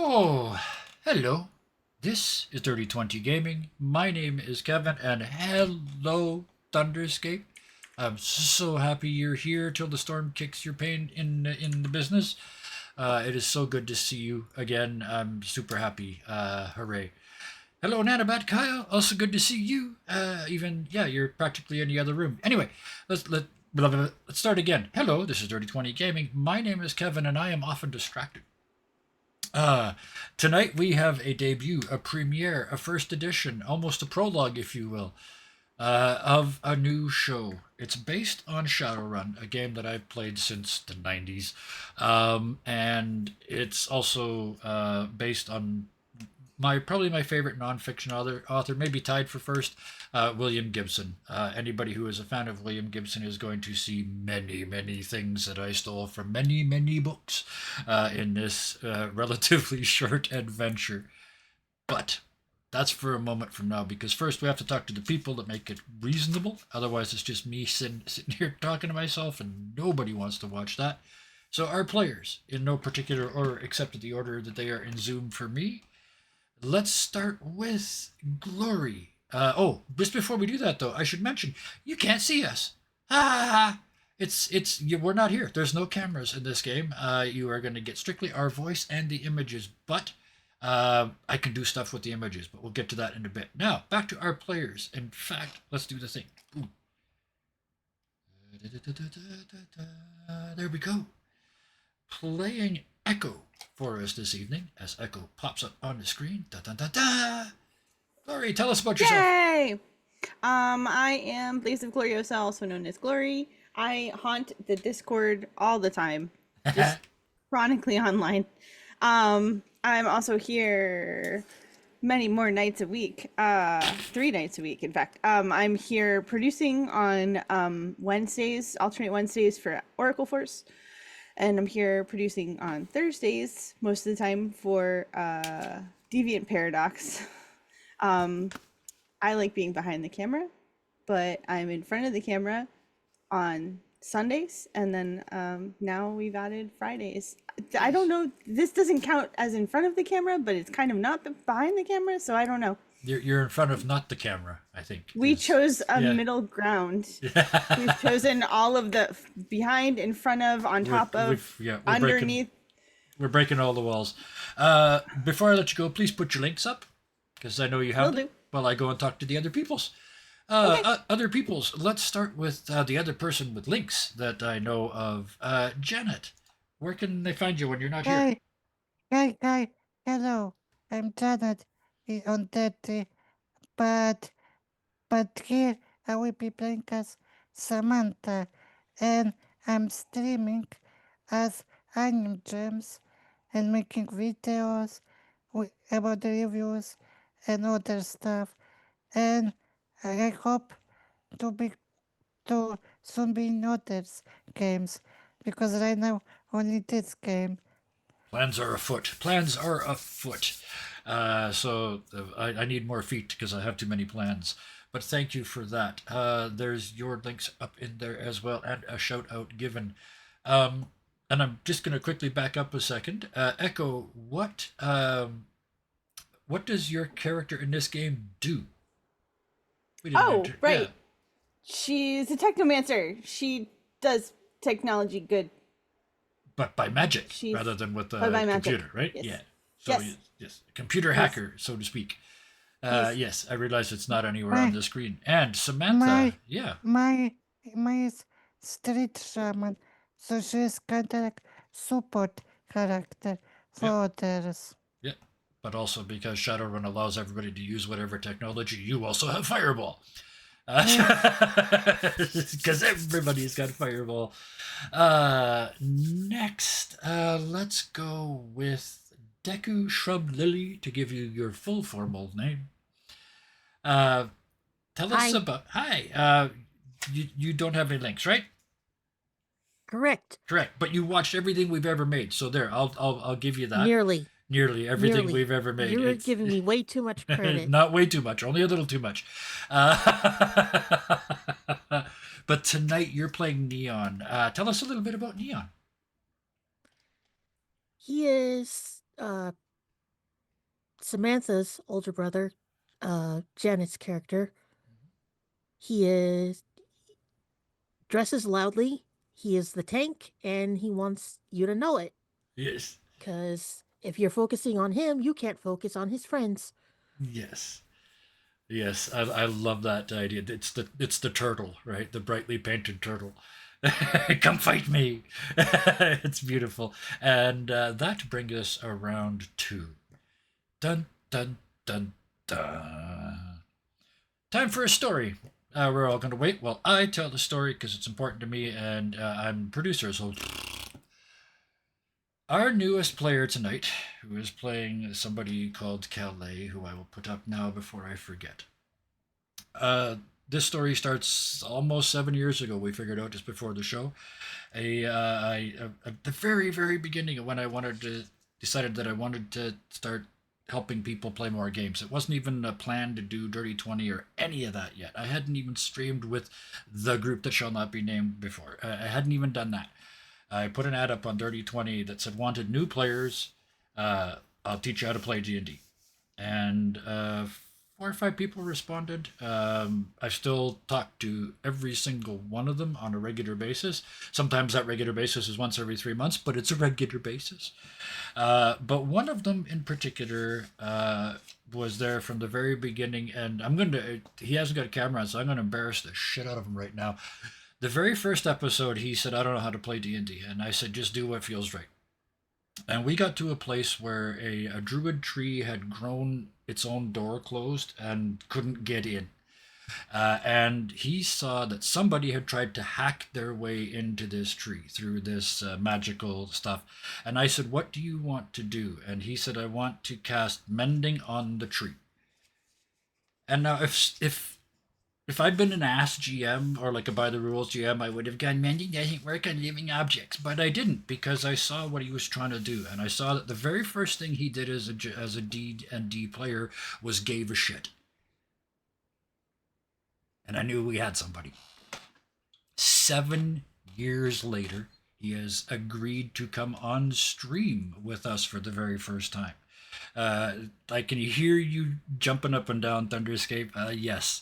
Oh, hello. This is Dirty 20 Gaming. My name is Kevin, and hello, Thunderscape. I'm so happy you're here till the storm kicks your pain in the business. It is so good to see you again. I'm super happy. Hooray. Hello, Nanabat Kyle. Also good to see you. You're practically in the other room. Anyway, let's start again. Hello, this is Dirty 20 Gaming. My name is Kevin, and I am often distracted. Uh, Tonight we have a debut, a premiere, a first edition, almost a prologue, if you will, of a new show. It's based on Shadowrun, a game that I've played since the 90s. And it's also based on probably my favorite nonfiction author, maybe tied for first, William Gibson. Anybody who is a fan of William Gibson is going to see many things that I stole from many books in this relatively short adventure. But that's for a moment from now, because first we have to talk to the people that make it reasonable. Otherwise, it's just me sitting here talking to myself, and nobody wants to watch that. So our players, in no particular order except the order that they are in Zoom for me. Let's start with Glory. Just before we do that, though, I should mention you can't see us. We're not here. There's no cameras in this game. You are going to get strictly our voice and the images, but I can do stuff with the images, but we'll get to that in a bit. Now, back to our players. In fact, let's do the thing. Ooh. There we go. Playing Echo for us this evening, as Echo pops up on the screen. Da da da da. Glory, tell us about yourself. Yay! I am Blaze of Gloriosa, also known as Glory. I haunt the Discord all the time, just chronically online. I'm also here many more nights a week, 3 nights a week, in fact. I'm here producing on Wednesdays, alternate Wednesdays for Oracle Force. And I'm here producing on Thursdays most of the time for Deviant Paradox. I like being behind the camera, but I'm in front of the camera on Sundays, and then now we've added Fridays. I don't know, this doesn't count as in front of the camera, but it's kind of not behind the camera, so I don't know. You're in front of not the camera, I think. We chose a middle ground. We've chosen all of the behind, in front of, on top of, underneath. We're breaking all the walls. Before I let you go, please put your links up, because I know you have them, while I go and talk to the other peoples. Okay. Other peoples, let's start with the other person with links that I know of. Janet, where can they find you when you're not here? Hi, hello, I'm Janet on that, but here I will be playing as Samantha, and I'm streaming as Anime Gems and making videos about the reviews and other stuff, and I hope to soon be in others games, because right now only this game. Plans are afoot. So I need more feet because I have too many plans. But thank you for that. There's your links up in there as well, and a shout out given. And I'm just going to quickly back up a second. Echo, what does your character in this game do? Right. Yeah. She's a technomancer. She does technology good. But by magic, rather than with the computer, right? Yes. Yeah. So yes, computer hacker, so to speak. Yes, I realize it's not anywhere on the screen. And Samantha, my street shaman, so she's kind of like support character for others. Yeah, but also because Shadowrun allows everybody to use whatever technology, you also have Fireball. Because everybody's got Fireball. Next, let's go with Deku Shrub Lily to give you your full formal name. Tell us about. Hi. You don't have any links, right? Correct. But you watched everything we've ever made, so there. I'll give you that. Nearly everything we've ever made. You're giving me way too much credit. Not way too much, only a little too much. But tonight you're playing Neon. Tell us a little bit about Neon. He is Samantha's older brother, Janet's character, he is dresses loudly. He is the tank, and he wants you to know it. Yes. Because if you're focusing on him, you can't focus on his friends. Yes. Yes, I love that idea. It's the turtle, right? The brightly painted turtle. Come fight me. It's beautiful. And that brings us around to dun dun dun dun. Time for a story. We're all going to wait while I tell the story because it's important to me, and I'm producer, so our newest player tonight, who is playing somebody called Calais, who I will put up now before I forget. This story starts almost 7 years ago. We figured out just before the show. At the very, very beginning of when I decided that I wanted to start helping people play more games. It wasn't even a plan to do Dirty 20 or any of that yet. I hadn't even streamed with the group that shall not be named before. I hadn't even done that. I put an ad up on Dirty 20 that said, wanted new players. I'll teach you how to play D&D. And 4 or 5 people responded. I still talk to every single one of them on a regular basis. Sometimes that regular basis is once every 3 months, but it's a regular basis. But one of them in particular was there from the very beginning, and he hasn't got a camera on, so I'm going to embarrass the shit out of him right now. The very first episode, he said, I don't know how to play D&D. And I said, just do what feels right. And we got to a place where a druid tree had grown its own door closed and couldn't get in. And he saw that somebody had tried to hack their way into this tree through this magical stuff. And I said, what do you want to do? And he said, I want to cast Mending on the tree. And now if I'd been an ass GM or like a by the rules GM, I would have gone, mending doesn't work on living objects. But I didn't, because I saw what he was trying to do. And I saw that the very first thing he did as a D&D player was gave a shit. And I knew we had somebody. 7 years later, he has agreed to come on stream with us for the very first time. I can hear you jumping up and down, Thunderscape. Yes.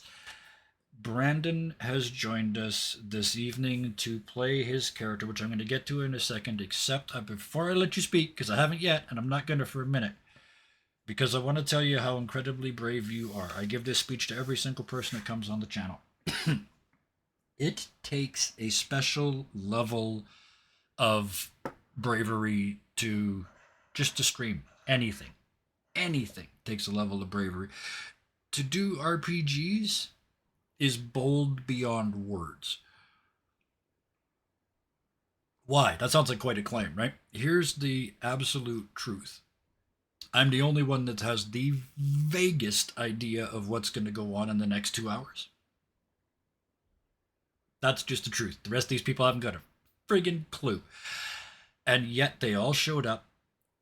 Brandon has joined us this evening to play his character, which I'm going to get to in a second, except before I let you speak, because I haven't yet, and I'm not going to for a minute, because I want to tell you how incredibly brave you are. I give this speech to every single person that comes on the channel. It takes a special level of bravery to stream anything. Anything takes a level of bravery. To do RPGs is bold beyond words. Why? That sounds like quite a claim, right? Here's the absolute truth. I'm the only one that has the vaguest idea of what's going to go on in the next 2 hours. That's just the truth. The rest of these people haven't got a friggin' clue. And yet they all showed up.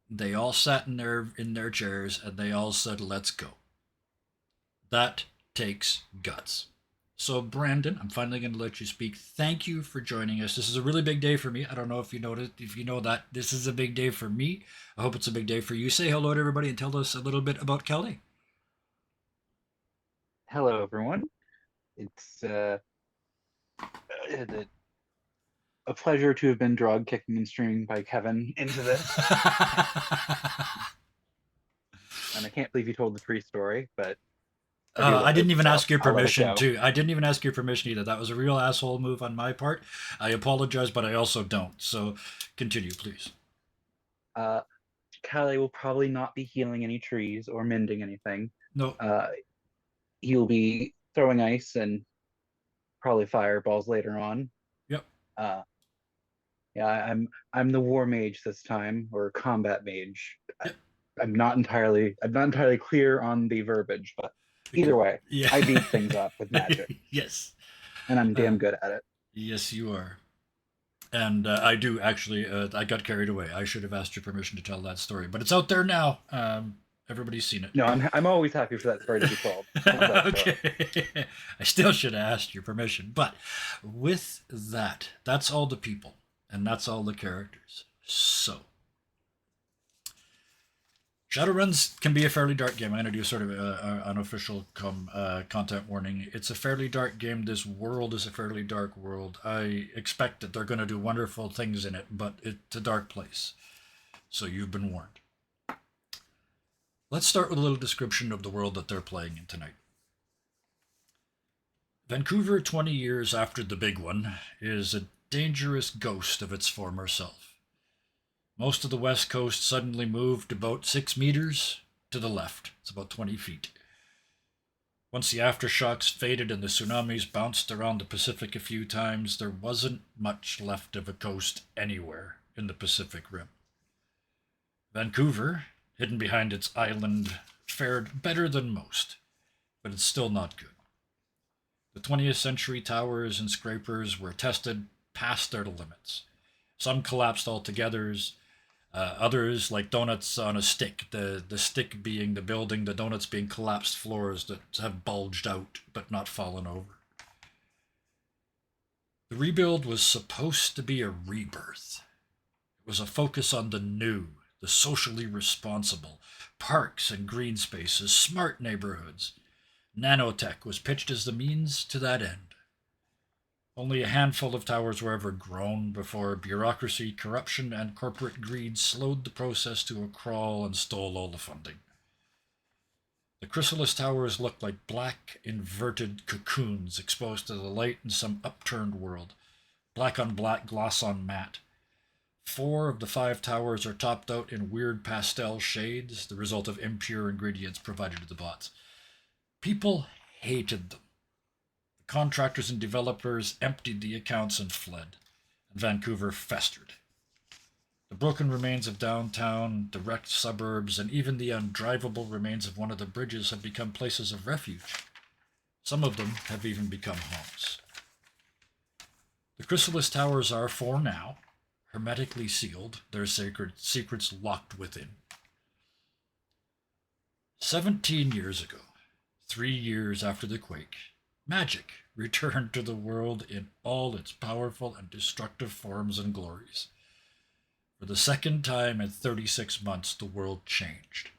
They all sat in their chairs and they all said, let's go. That takes guts. So Brandon, I'm finally going to let you speak. Thank you for joining us. This is a really big day for me. I don't know if you know that this is a big day for me. I hope it's a big day for you. Say hello to everybody and tell us a little bit about Calais. Hello, everyone. It's a pleasure to have been drug kicking and streaming by Kevin into this. And I can't believe you told the tree story, but I didn't even ask your permission to. I didn't even ask your permission either. That was a real asshole move on my part. I apologize, but I also don't. So continue, please. Calais will probably not be healing any trees or mending anything. No. He'll be throwing ice and probably fireballs later on. Yep. Yeah, I'm the war mage this time, or combat mage. Yep. I'm not entirely clear on the verbiage, but either way, yeah. I beat things up with magic. Yes. And I'm damn good at it. Yes, you are. And I do actually, I got carried away. I should have asked your permission to tell that story, but it's out there now. Everybody's seen it. No, I'm always happy for that story to be told. Okay. I still should have asked your permission, but with that, that's all the people, and that's all the characters. So, Shadowruns can be a fairly dark game. I'm going to do sort of an unofficial content warning. It's a fairly dark game. This world is a fairly dark world. I expect that they're going to do wonderful things in it, but it's a dark place. So you've been warned. Let's start with a little description of the world that they're playing in tonight. Vancouver, 20 years after the big one, is a dangerous ghost of its former self. Most of the west coast suddenly moved about 6 meters to the left. It's about 20 feet. Once the aftershocks faded and the tsunamis bounced around the Pacific a few times, there wasn't much left of a coast anywhere in the Pacific Rim. Vancouver, hidden behind its island, fared better than most, but it's still not good. The 20th century towers and scrapers were tested past their limits. Some collapsed altogether. Others, like donuts on a stick, the stick being the building, the donuts being collapsed floors that have bulged out but not fallen over. The rebuild was supposed to be a rebirth. It was a focus on the new, the socially responsible, parks and green spaces, smart neighborhoods. Nanotech was pitched as the means to that end. Only a handful of towers were ever grown before bureaucracy, corruption, and corporate greed slowed the process to a crawl and stole all the funding. The chrysalis towers looked like black, inverted cocoons exposed to the light in some upturned world. Black on black, gloss on matte. 4 of the 5 towers are topped out in weird pastel shades, the result of impure ingredients provided to the bots. People hated them. Contractors and developers emptied the accounts and fled, and Vancouver festered. The broken remains of downtown, the wrecked suburbs, and even the undrivable remains of one of the bridges have become places of refuge. Some of them have even become homes. The chrysalis towers are, for now, hermetically sealed, their sacred secrets locked within. 17 years ago, 3 years after the quake, magic returned to the world in all its powerful and destructive forms and glories. For the second time in 36 months, the world changed.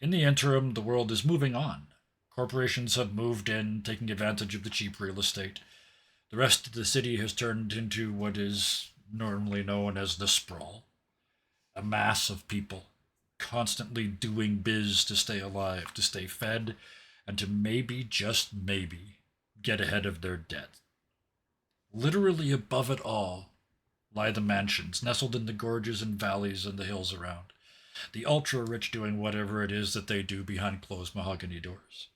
In the interim, the world is moving on. Corporations have moved in, taking advantage of the cheap real estate. The rest of the city has turned into what is normally known as the sprawl. A mass of people, constantly doing biz to stay alive, to stay fed, and to maybe, just maybe, get ahead of their debt. Literally above it all lie the mansions, nestled in the gorges and valleys and the hills around. The ultra-rich doing whatever it is that they do behind closed mahogany doors.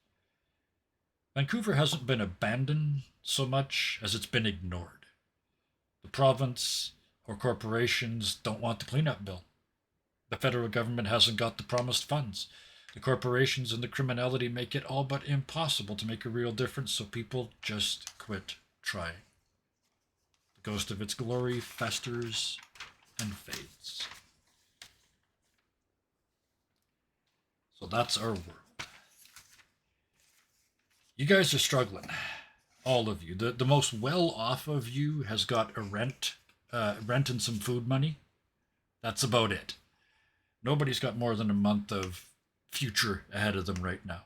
Vancouver hasn't been abandoned so much as it's been ignored. The province or corporations don't want the cleanup bill. The federal government hasn't got the promised funds. The corporations and the criminality make it all but impossible to make a real difference, so people just quit trying. The ghost of its glory festers and fades. So that's our world. You guys are struggling. All of you. The most well-off of you has got a rent and some food money. That's about it. Nobody's got more than a month of future ahead of them right now.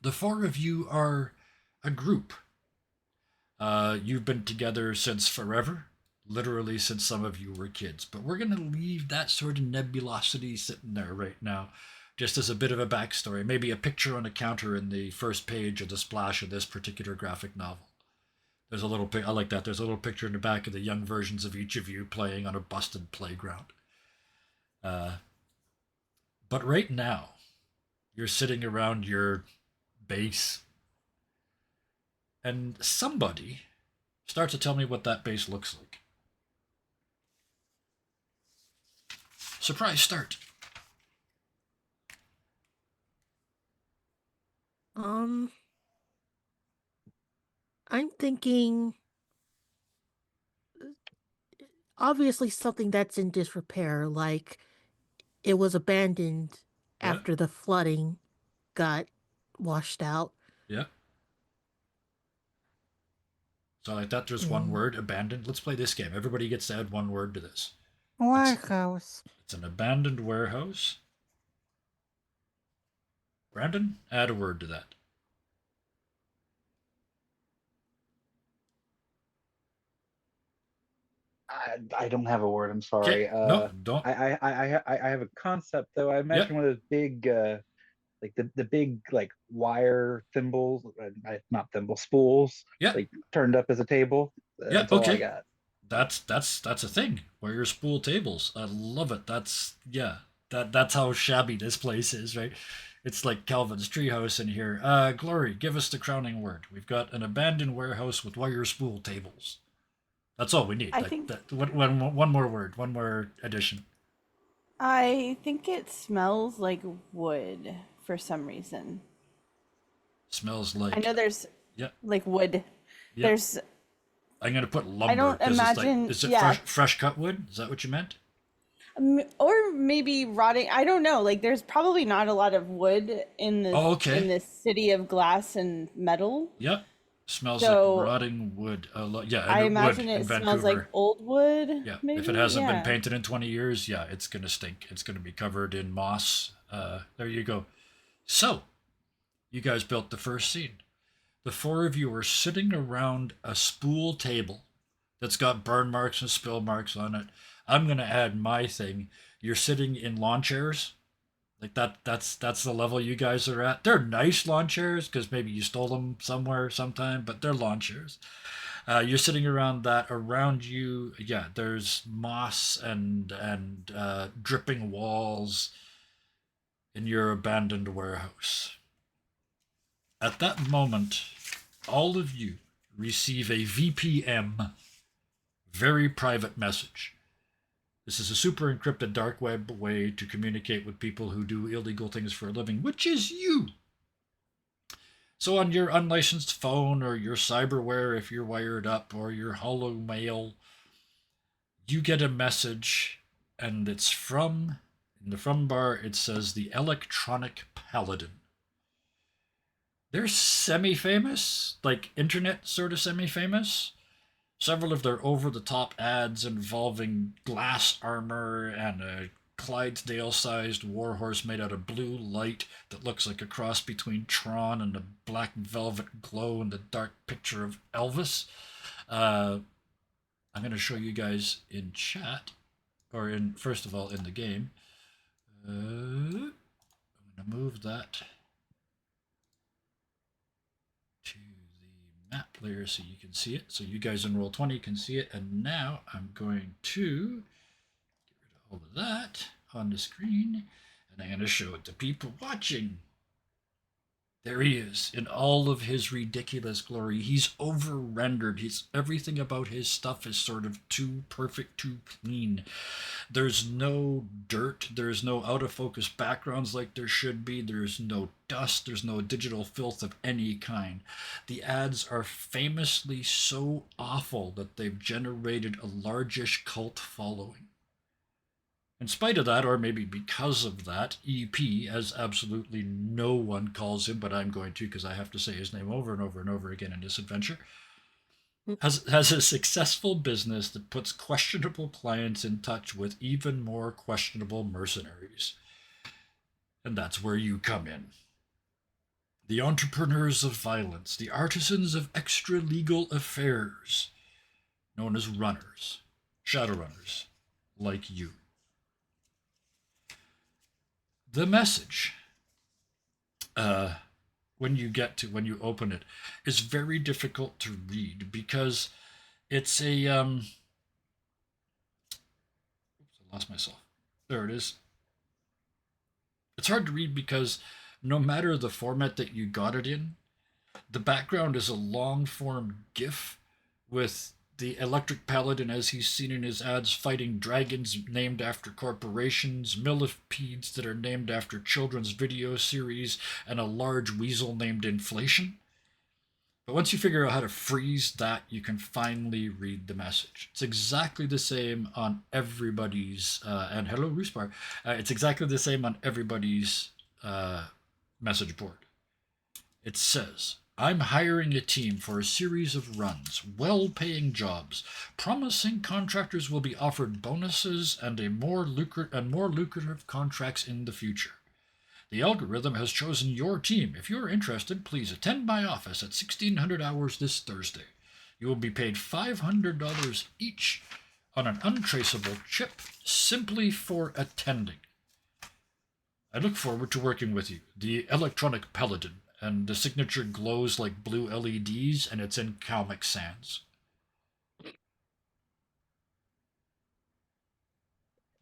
The 4 of you are a group. You've been together since forever, literally since some of you were kids. But we're going to leave that sort of nebulosity sitting there right now, just as a bit of a backstory, maybe a picture on a counter in the first page of the splash of this particular graphic novel. There's a little I like that. There's a little picture in the back of the young versions of each of you playing on a busted playground. But right now, you're sitting around your base, and somebody starts to tell me what that base looks like. Surprise start. I'm thinking obviously something that's in disrepair, like it was abandoned Yeah. after the flooding got washed out. Yeah. So like that, there's one word, abandoned. Let's play this game. Everybody gets to add one word to this. Warehouse. It's an abandoned warehouse. Brandon, add a word to that. I don't have a word. I'm Okay, sorry. no, don't. I have a concept though. I Yep, imagine one of those big, like the big like wire thimbles, not thimble spools, yep, like turned up as a table. yep. That's all I Okay, got. that's a thing. Wire spool tables. I love it. That's how shabby this place is, right? It's like Calvin's treehouse in here. Glory, give us the crowning word. We've got an abandoned warehouse with wire spool tables. That's all we need. I Like think that. One more word. One more addition. I think it smells like wood for some reason. Smells I know like. there's Yep. like wood. Yep. There's I'm gonna put I lumber don't because it's like. imagine Is it yeah, fresh cut wood? Is that what you meant? or maybe rotting. I don't know. Like there's probably not a lot of wood Oh, in okay. this city of glass and metal. Yep. Smells like So rotting wood. Yeah, I and wood imagine in it smells like Vancouver. old wood, Yeah, if it maybe. hasn't been Yeah. painted in 20 years, yeah, it's gonna stink. It's gonna be covered in moss. There you go. So, you guys built the first scene. The four of you are sitting around a spool table that's got burn marks and spill marks on it. I'm gonna add my thing. You're sitting in lawn chairs. Like that's the level you guys are at. They're nice lawn chairs because maybe you stole them somewhere sometime, but they're lawn chairs. You're sitting around that. Around you, yeah, there's moss and dripping walls in your abandoned warehouse. At that moment, all of you receive a VPM, very private message. This is a super encrypted dark web way to communicate with people who do illegal things for a living, which is you. So on your unlicensed phone or your cyberware, if you're wired up, or your hollow mail, you get a message, and it's from, in the from bar, it says the Electronic Paladin. They're semi-famous, like internet sort of semi-famous. Several of their over-the-top ads involving glass armor and a Clydesdale-sized warhorse made out of blue light that looks like a cross between Tron and a black velvet glow in the dark picture of Elvis. I'm going to show you guys in chat, or in first of all in the game. I'm going to move that to the map layer so you can see it. So you guys in Roll20 can see it. And now I'm going to get rid of all of that on the screen, and I'm going to show it to people watching. There he is in all of his ridiculous glory. He's over-rendered. Everything about his stuff is sort of too perfect, too clean. There's no dirt. There's no out-of-focus backgrounds like there should be. There's no dust. There's no digital filth of any kind. The ads are famously so awful that they've generated a largish cult following. In spite of that, or maybe because of that, EP, as absolutely no one calls him, but I'm going to because I have to say his name over and over and over again in this adventure, has a successful business that puts questionable clients in touch with even more questionable mercenaries. And that's where you come in. The entrepreneurs of violence, the artisans of extra-legal affairs, known as runners, shadowrunners, like you. The message, when you open it, is very difficult to read because it's a oops, I lost myself. There it is. It's hard to read because no matter the format that you got it in, the background is a long form GIF with the Electric Paladin as he's seen in his ads fighting dragons named after corporations, millipedes that are named after children's video series, and a large weasel named Inflation. But once you figure out how to freeze that, you can finally read the message. It's exactly the same on everybody's, and hello Roosbar, it's exactly the same on everybody's message board. It says, I'm hiring a team for a series of runs, well-paying jobs, promising contractors will be offered bonuses and more lucrative contracts in the future. The algorithm has chosen your team. If you're interested, please attend my office at 1600 hours this Thursday. You will be paid $500 each on an untraceable chip simply for attending. I look forward to working with you. The electronic paladin, and the signature glows like blue LEDs, and it's in Comic Sans.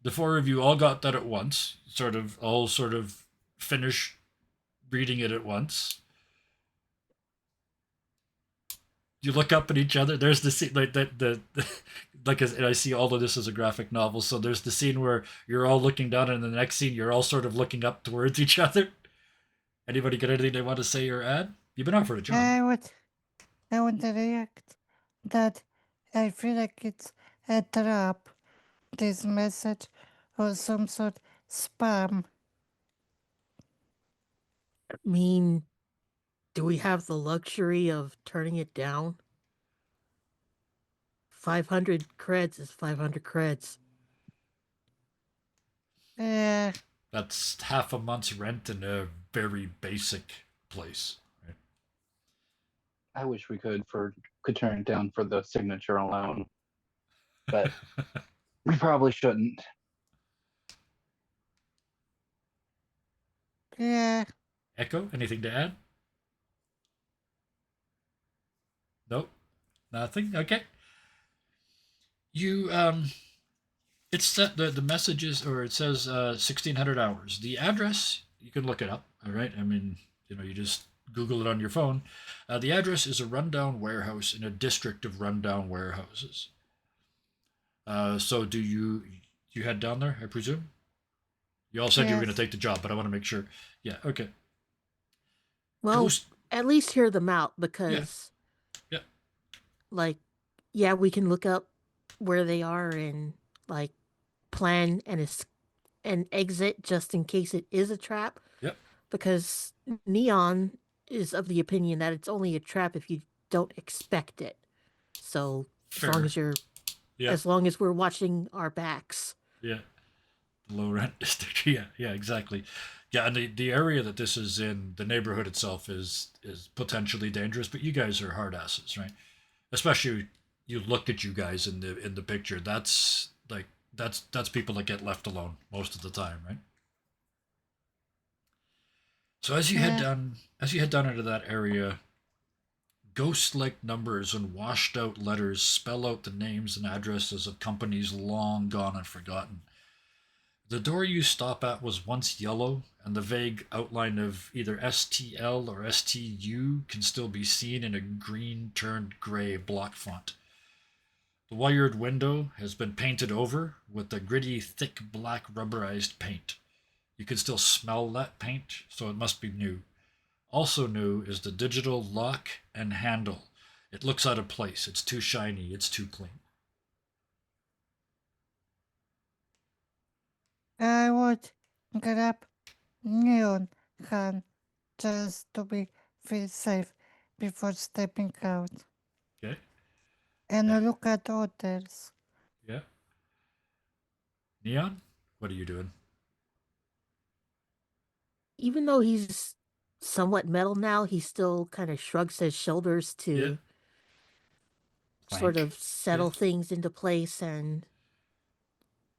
The four of you all got that at once, sort of finish reading it at once. You look up at each other. There's the scene like that. Like and I see all of this as a graphic novel. So there's the scene where you're all looking down, and in the next scene you're all sort of looking up towards each other. Anybody got anything they want to say or add? You've been offered a job. I want to react that I feel like it's a trap, this message, or some sort spam. I mean, do we have the luxury of turning it down? 500 creds is 500 creds. Yeah, That's half a month's rent in a very basic place. Right? I wish we could turn it down for the signature alone, but we probably shouldn't. yeah. Echo, anything to add? Nope, nothing. Okay. You it's the messages, or it says 1600 hours. The address, you can look it up. All right. I mean, you just Google it on your phone. The address is a rundown warehouse in a district of rundown warehouses. So do you head down there? I presume. You all said you were going Yes. to take the job, but I want to make sure. Yeah. Okay. Well, Ghost. at least hear them out because, Yeah. like, yeah, we can look up where they are and like plan an exit just in case it is a trap. Yep. Because Neon is of the opinion that it's only a trap if you don't expect it. So Fair. as long as we're watching our backs. Yeah. Low rent district. Yeah, exactly. Yeah, and the area that this is in, the neighborhood itself is potentially dangerous, but you guys are hard asses, right? Especially you look at you guys in the picture. That's people that get left alone most of the time, right? So as you head down into that area, ghost-like numbers and washed-out letters spell out the names and addresses of companies long gone and forgotten. The door you stop at was once yellow, and the vague outline of either STL or STU can still be seen in a green-turned-gray block font. The wired window has been painted over with a gritty, thick black rubberized paint. You can still smell that paint, so it must be new. Also new is the digital lock and handle. It looks out of place. It's too shiny. It's too clean. I would grab Neon Han just to feel safe before stepping out. Okay? And Yeah. look at others. Yeah. Neon, what are you doing? Even though he's somewhat metal now, he still kind of shrugs his shoulders to sort of settle things into place, and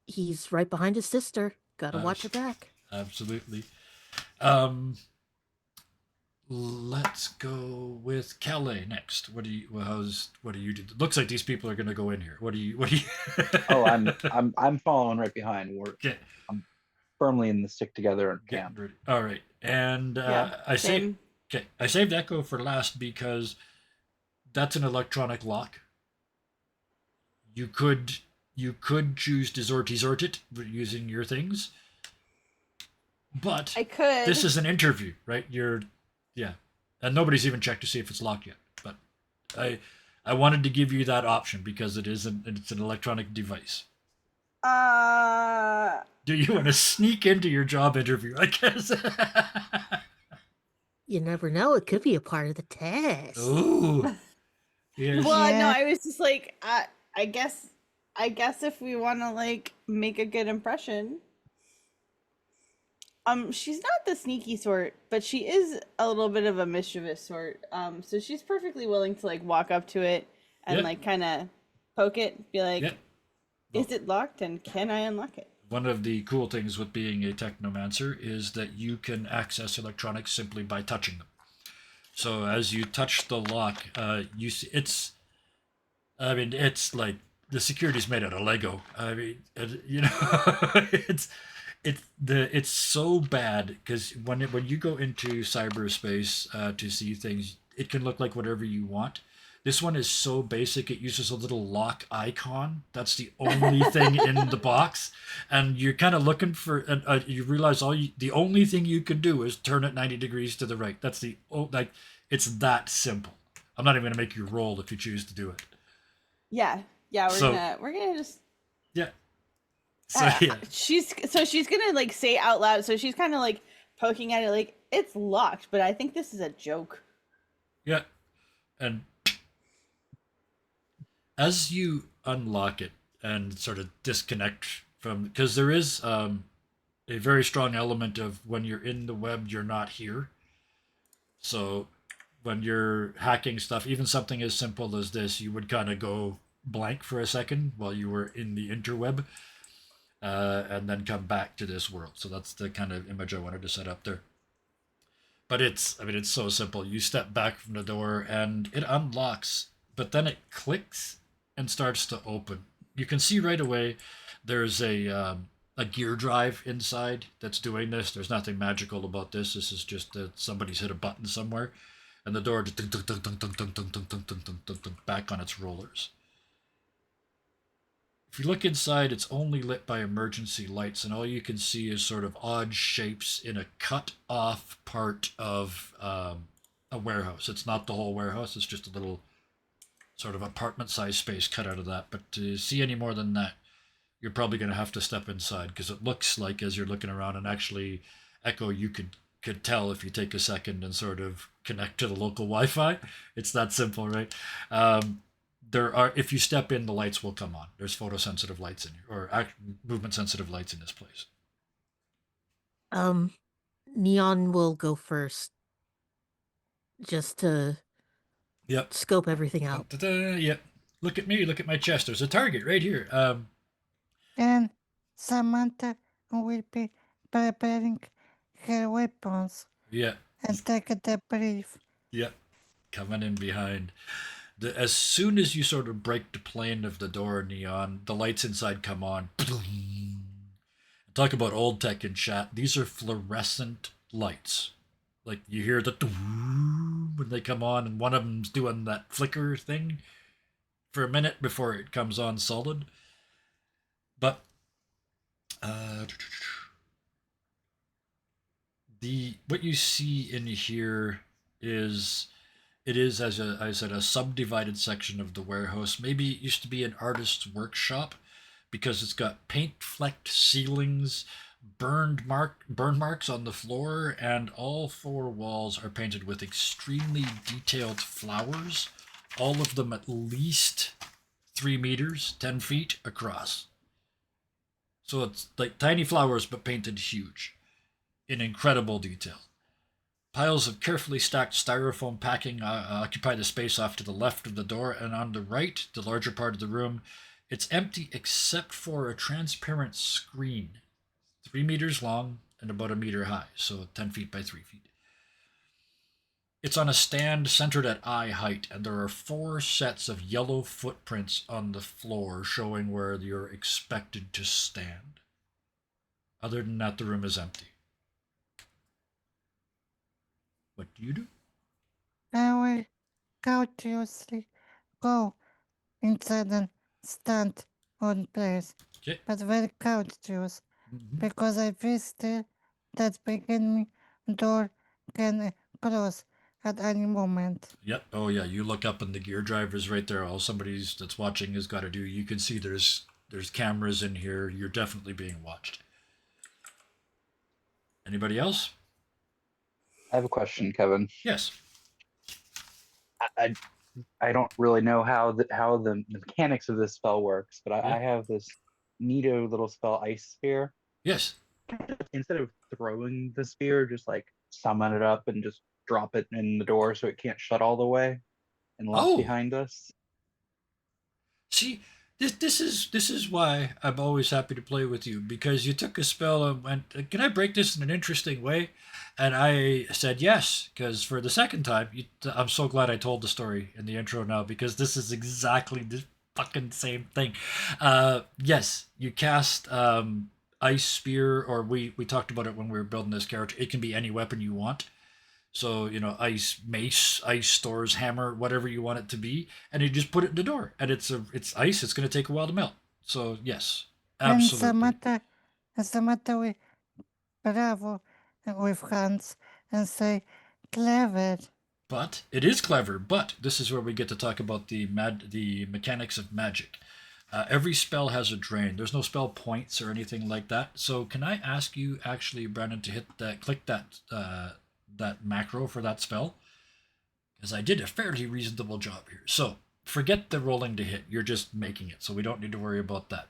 he's right behind his sister. Gotta watch her back. Absolutely. Let's go with Calais next. What do you do? It looks like these people are going to go in here. What do you? Oh, I'm following right behind. Okay. I'm firmly in the stick together Get camp. ready. All right. And I saved Echo for last because that's an electronic lock. You could choose to desert it using your things. But I could. this is an interview, right? And nobody's even checked to see if it's locked yet. But I wanted to give you that option because it's an electronic device. Do you want to sneak into your job interview? I guess. You never know. It could be a part of the test. Ooh. Yes. Well, no, Yeah. I was just like, I guess, if we want to like make a good impression, she's not the sneaky sort, but she is a little bit of a mischievous sort. So she's perfectly willing to like walk up to it and Yeah. like kind of poke it, be like, Yeah. "Is it locked? And can I unlock it?" One of the cool things with being a technomancer is that you can access electronics simply by touching them. So as you touch the lock, you see it's. I mean, it's like the security's made out of Lego. I mean, you know, it's so bad because when you go into cyberspace to see things, it can look like whatever you want. This one is so basic; it uses a little lock icon. That's the only thing in the box, and you're kind of looking for. And you realize the only thing you can do is turn it 90 degrees to the right. That's like it's that simple. I'm not even gonna make you roll if you choose to do it. Yeah, yeah, So- we're gonna just. Yeah. So yeah. She's gonna like say out loud. So she's kind of like poking at it, like it's locked, but I think this is a joke. Yeah. And as you unlock it and sort of disconnect from, because there is a very strong element of when you're in the web, you're not here. So when you're hacking stuff, even something as simple as this, you would kind of go blank for a second while you were in the interweb, and then come back to this world. So that's the kind of image I wanted to set up there. But it's so simple. You step back from the door and it unlocks, but then it clicks and starts to open. You can see right away there's a gear drive inside that's doing this. There's nothing magical about this. This is just that somebody's hit a button somewhere, and the door just back on its rollers. If you look inside, it's only lit by emergency lights, and all you can see is sort of odd shapes in a cut off part of a warehouse. It's not the whole warehouse, it's just a little sort of apartment sized space cut out of that. But to see any more than that, you're probably going to have to step inside because it looks like as you're looking around, and actually, Echo, you could tell if you take a second and sort of connect to the local Wi-Fi. It's that simple, right? There are, if you step in, the lights will come on. There's photosensitive lights in here, or movement sensitive lights in this place. Neon will go first, just to Yep. scope everything out. Yep. Look at me. Look at my chest. There's a target right here. And Samantha will be preparing her weapons Yeah. and take a debrief. Yep. Coming in behind. As soon as you sort of break the plane of the door, Neon, the lights inside come on. Talk about old tech in chat. These are fluorescent lights. Like you hear the when they come on, and one of them's doing that flicker thing for a minute before it comes on solid. But what you see in here is it is, as I said, a subdivided section of the warehouse. Maybe it used to be an artist's workshop because it's got paint flecked ceilings, burn marks on the floor, and all four walls are painted with extremely detailed flowers, all of them at least 3 meters, 10 feet across. So it's like tiny flowers but painted huge in incredible detail. Piles of carefully stacked styrofoam packing occupy the space off to the left of the door, and on the right, the larger part of the room, it's empty except for a transparent screen, 3 meters long and about a meter high, so 10 feet by 3 feet. It's on a stand centered at eye height, and there are 4 sets of yellow footprints on the floor showing where you're expected to stand. Other than that, the room is empty. What do you do? I will cautiously go inside and stand on place, Okay. but very cautious, Mm-hmm. because I wish that beginning door can close at any moment. Yep. Oh yeah. You look up and the gear driver's right there. All somebody's that's watching has got to do. You can see there's cameras in here. You're definitely being watched. Anybody else? I have a question, Kevin. Yes. I I don't really know how the mechanics of this spell works, but Yeah. I have this neato little spell, Ice Sphere. Yes. Instead of throwing the spear, just like summon it up and just drop it in the door so it can't shut all the way and lock Oh, behind us. see, this is why I'm always happy to play with you, because you took a spell and went, "Can I break this in an interesting way?" And I said yes, because for the second time, I'm so glad I told the story in the intro now, because this is exactly the fucking same thing. Yes, you cast ice spear, or we talked about it when we were building this character. It can be any weapon you want. So, ice mace, ice stores, hammer, whatever you want it to be, and you just put it in the door, and it's ice. It's going to take a while to melt. So yes, And absolutely. Samantha with bravo with hands and say, clever. But it is clever. But this is where we get to talk about the mechanics of magic. Every spell has a drain. There's no spell points or anything like that. So can I ask you, actually, Brandon, to click that macro for that spell? Because I did a fairly reasonable job here. So forget the rolling to hit. You're just making it, so we don't need to worry about that.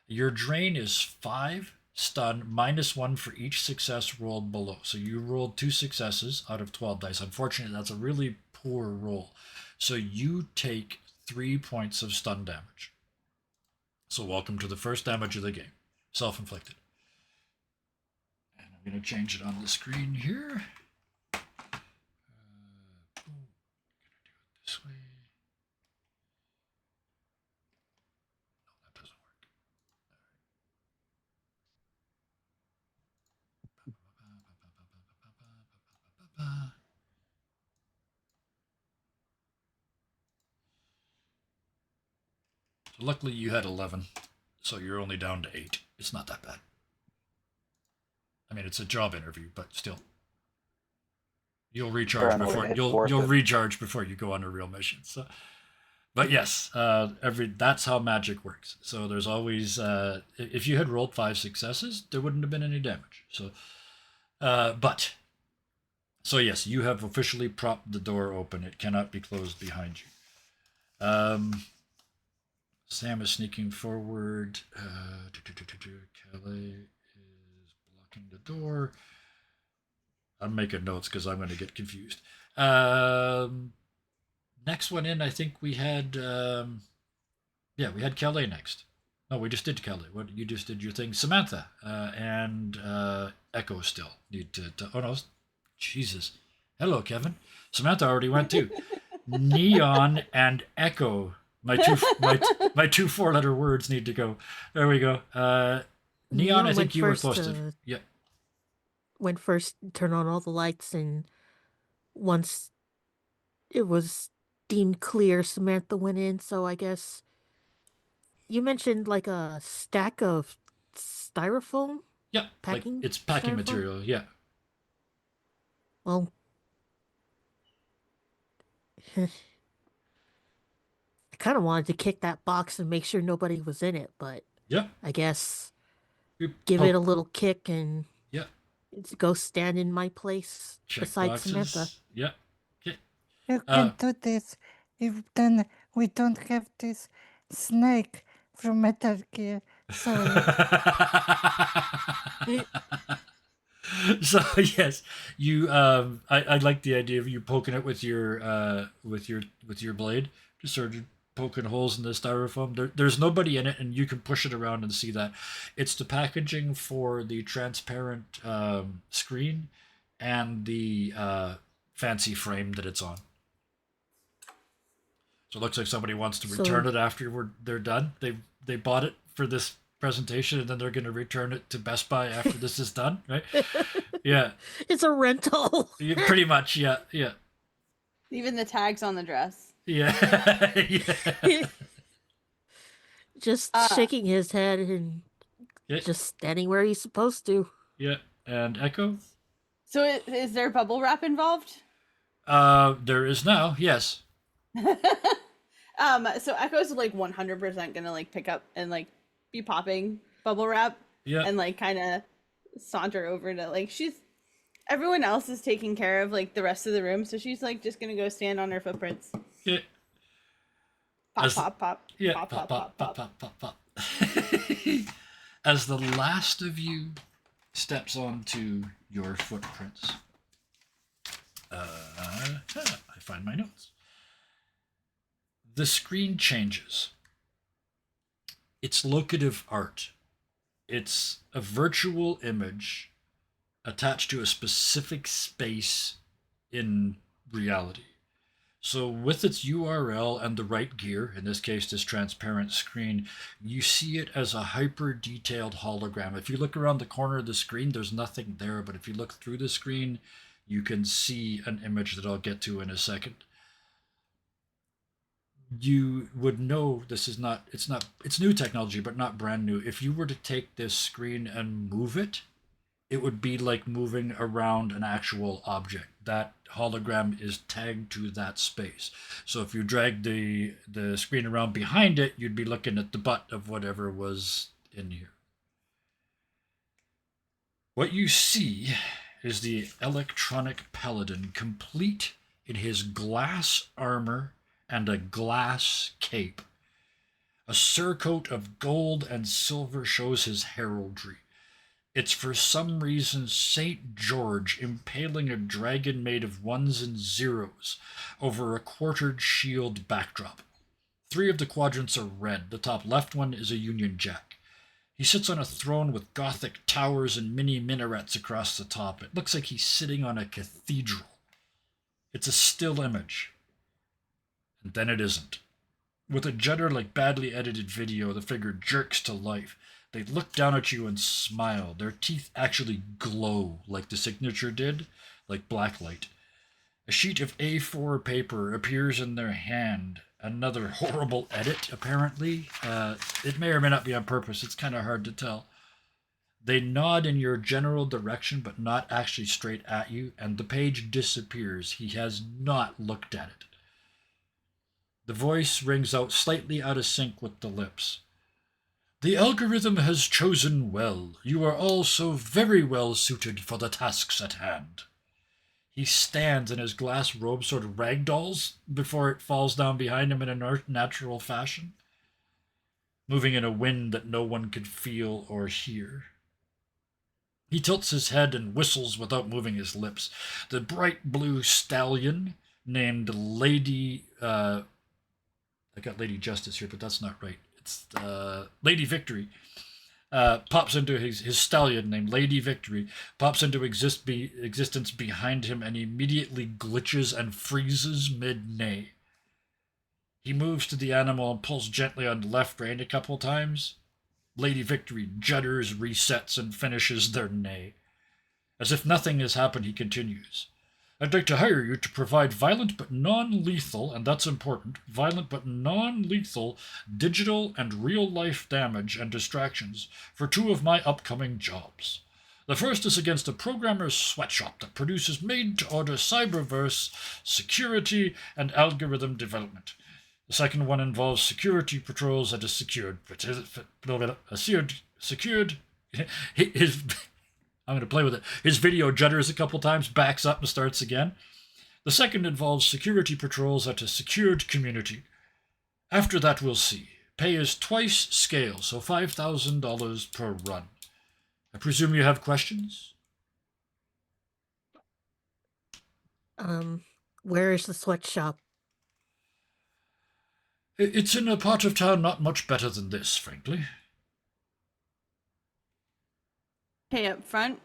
Your drain is 5 stun -1 for each success rolled below. So you rolled 2 successes out of 12 dice. Unfortunately, that's a really poor roll. So you take 3 points of stun damage. So welcome to the first damage of the game. Self-inflicted. And I'm going to change it on the screen here. This way. No, that doesn't work. So luckily you had 11, so you're only down to 8. It's not that bad. I mean, it's a job interview, but still, you'll recharge Fair enough. before It's you'll worth you'll it. recharge before you go on a real mission. So, but yes, that's how magic works. So there's always if you had rolled 5 successes, there wouldn't have been any damage. So, but so yes, you have officially propped the door open. It cannot be closed behind you. Sam is sneaking forward. Kelly is blocking the door. I'm making notes because I'm going to get confused. Next one in, I think we had, we had Kelly next. No, we just did Kelly. What you just did your thing, Samantha, and Echo still need to. Oh no, Jesus. Hello, Kevin. Samantha already went too. Neon and Echo. My two 4-letter words need to go. There we go. Neon, I think you were close to. Yeah. Went first, turn on all the lights, and once it was deemed clear, Samantha went in. So I guess you mentioned like a stack of styrofoam Yeah, like packing. it's packing styrofoam? material. Yeah. Well, I kind of wanted to kick that box and make sure nobody was in it, but Yeah. I guess You give it poke. a little kick and Yeah. go stand in my place Check beside Samantha. boxes. Yeah. Okay. You can do this. If then we don't have this snake from Metal Gear Solid. So yes, you. I like the idea of you poking it with your blade, just sort of poking holes in the styrofoam. There's nobody in it, and you can push it around and see that. It's the packaging for the transparent screen and the fancy frame that it's on. So it looks like somebody wants to return it after they're done. They bought it for this presentation, and then they're going to return it to Best Buy after this is done, right? Yeah. It's a rental. Yeah, pretty much, yeah. Even the tags on the dress. Yeah. Yeah. Just shaking his head and just standing where he's supposed to. Yeah. And Echo? So is there bubble wrap involved? There is now, yes. So Echo's like 100% gonna like pick up and like be popping bubble wrap. Yeah. And like kind of saunter over to like she's Everyone else is taking care of like the rest of the room, so she's like just gonna go stand on her footprints. Yeah. Pop, As the- pop, pop. Yeah. Pop, pop, pop, pop. Pop. As the last of you steps onto your footprints, I find my notes. The screen changes. It's locative art. It's a virtual image attached to a specific space in reality. So, with its URL and the right gear, in this case, this transparent screen, you see it as a hyper detailed hologram. If you look around the corner of the screen, there's nothing there, but if you look through the screen, you can see an image that I'll get to in a second. You would know this is not, it's new technology, but not brand new. If you were to take this screen and move it, it would be like moving around an actual object. That hologram is tagged to that space. So if you drag the screen around behind it, you'd be looking at the butt of whatever was in here. What you see is the electronic paladin, complete in his glass armor and a glass cape. A surcoat of gold and silver shows his heraldry. It's for some reason St. George impaling a dragon made of ones and zeros over a quartered shield backdrop. 3 of the quadrants are red. The top left one is a Union Jack. He sits on a throne with Gothic towers and mini minarets across the top. It looks like he's sitting on a cathedral. It's a still image. And then it isn't. With a judder like badly edited video, the figure jerks to life. They look down at you and smile. Their teeth actually glow like the signature did, like blacklight. A sheet of A4 paper appears in their hand. Another horrible edit, apparently. It may or may not be on purpose. It's kind of hard to tell. They nod in your general direction, but not actually straight at you, and the page disappears. He has not looked at it. The voice rings out slightly out of sync with the lips. The algorithm has chosen well. You are all so very well suited for the tasks at hand. He stands and his glass robe sort of ragdolls before it falls down behind him in a natural fashion, moving in a wind that no one could feel or hear. He tilts his head and whistles without moving his lips. The bright blue stallion named Lady... I got Lady Justice here, but that's not right. It's Lady Victory. Pops into his stallion named Lady Victory, pops into existence behind him and immediately glitches and freezes mid-neigh. He moves to the animal and pulls gently on the left rein a couple times. Lady Victory judders, resets, and finishes their neigh. As if nothing has happened, he continues. I'd like to hire you to provide violent but non-lethal, and that's important, violent but non-lethal digital and real-life damage and distractions for 2 of my upcoming jobs. The first is against a programmer's sweatshop that produces made-to-order cyberverse security and algorithm development. The second one involves security patrols at a secured... I'm going to play with it. His video judders a couple times, backs up and starts again. The second involves security patrols at a secured community. After that, we'll see. Pay is twice scale, so $5,000 per run. I presume you have questions? Where is the sweatshop? It's in a part of town not much better than this, frankly. Pay up front.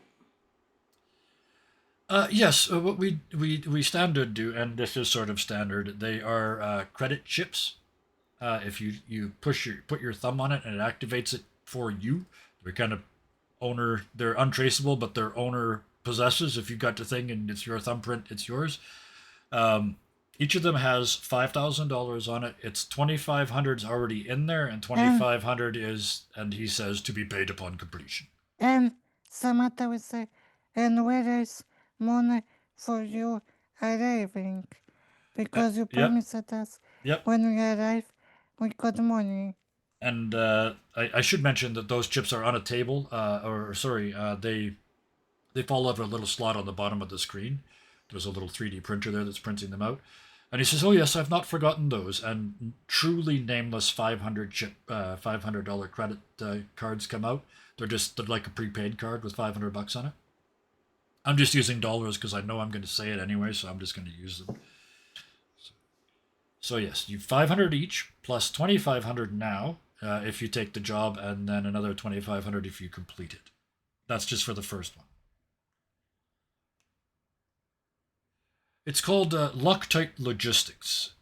Yes, what we standard do, and this is sort of standard, they are credit chips. If you put your thumb on it and it activates it for you, they're kind of they're untraceable, but their owner possesses. If you got the thing and it's your thumbprint, it's yours. Each of them has $5,000 on it. It's $2,500's already in there, and $2,500 is, and he says, to be paid upon completion. And Samantha will say, and where is money for you arriving? Because you Yep. promised us Yep. when we arrive, we got money. And I should mention that those chips are on a table, they They all have a little slot on the bottom of the screen. There's a little 3D printer there that's printing them out. And he says, "Oh yes, I've not forgotten those." And truly nameless $500 credit cards come out. They're like a prepaid card with $500 on it. I'm just using dollars because I know I'm going to say it anyway, so I'm just going to use them. So yes, you 500 each plus 2,500 now if you take the job, and then another 2,500 if you complete it. That's just for the first one. It's called Loctite Logistics.